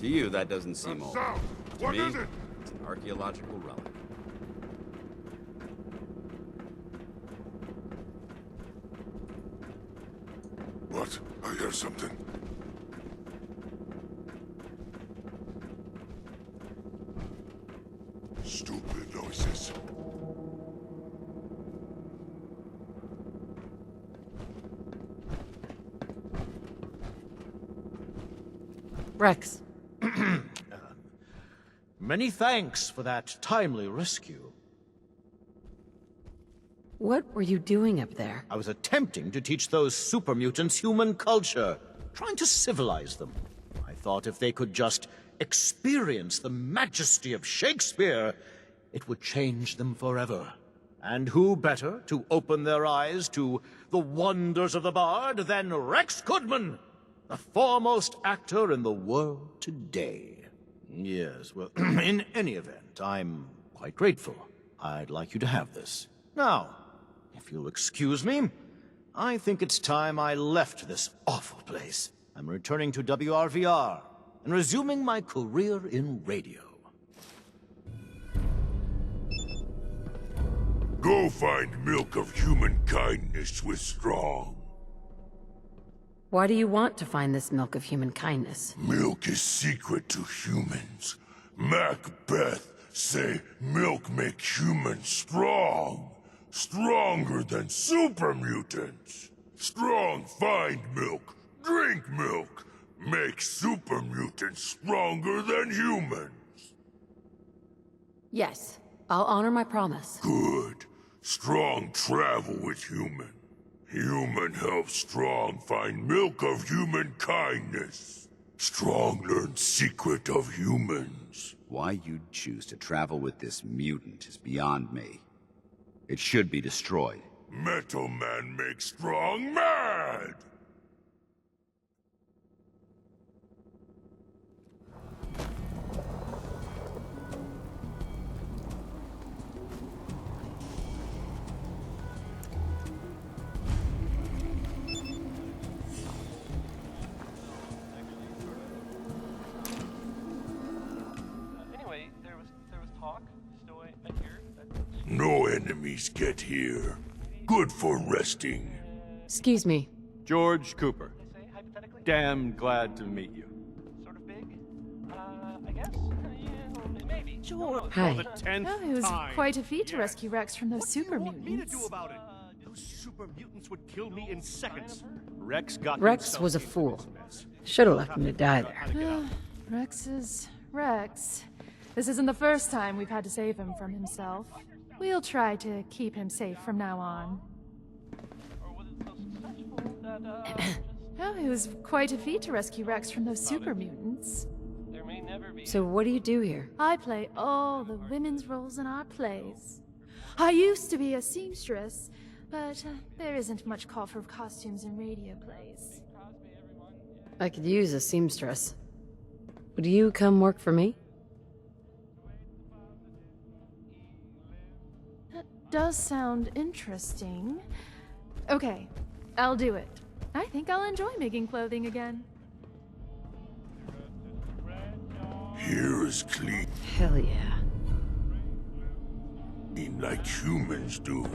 To you, that doesn't seem old. Sound. To What me, is it? it's an archaeological relic. What? I hear something. Stupid noises. Rex. Many thanks for that timely rescue. What were you doing up there? I was attempting to teach those super mutants human culture, trying to civilize them. I thought if they could just experience the majesty of Shakespeare, it would change them forever. And who better to open their eyes to the wonders of the bard than Rex Goodman, the foremost actor in the world today. Yes, well, in any event, I'm quite grateful. I'd like you to have this. Now, if you'll excuse me, I think it's time I left this awful place. I'm returning to WRVR and resuming my career in radio. Go find milk of human kindness with Strong. Why do you want to find this milk of human kindness? Milk is secret to humans. Macbeth say milk make humans strong. Stronger than super mutants. Strong find milk, drink milk. Make super mutants stronger than humans. Yes, I'll honor my promise. Good. Strong travel with human. Human helps Strong find milk of human kindness. Strong learn secret of humans. Why you'd choose to travel with this mutant is beyond me. It should be destroyed. Metal Man makes Strong mad! No enemies get here. Good for resting. Excuse me. George Cooper. Damn glad to meet you. Sure. Hi. Well, it was quite a feat to rescue Rex from those super mutants. Those super mutants would kill me in seconds. Rex was a fool. Should have left him to die there. Rex is Rex. This isn't the first time we've had to save him from himself. We'll try to keep him safe from now on. Oh, it was quite a feat to rescue Rex from those super mutants. So what do you do here? I play all the women's roles in our plays. I used to be a seamstress, but there isn't much call for costumes in radio plays. I could use a seamstress. Would you come work for me? That does sound interesting. Okay, I'll do it. I think I'll enjoy making clothing again. Here is clean. Hell yeah. Like humans do.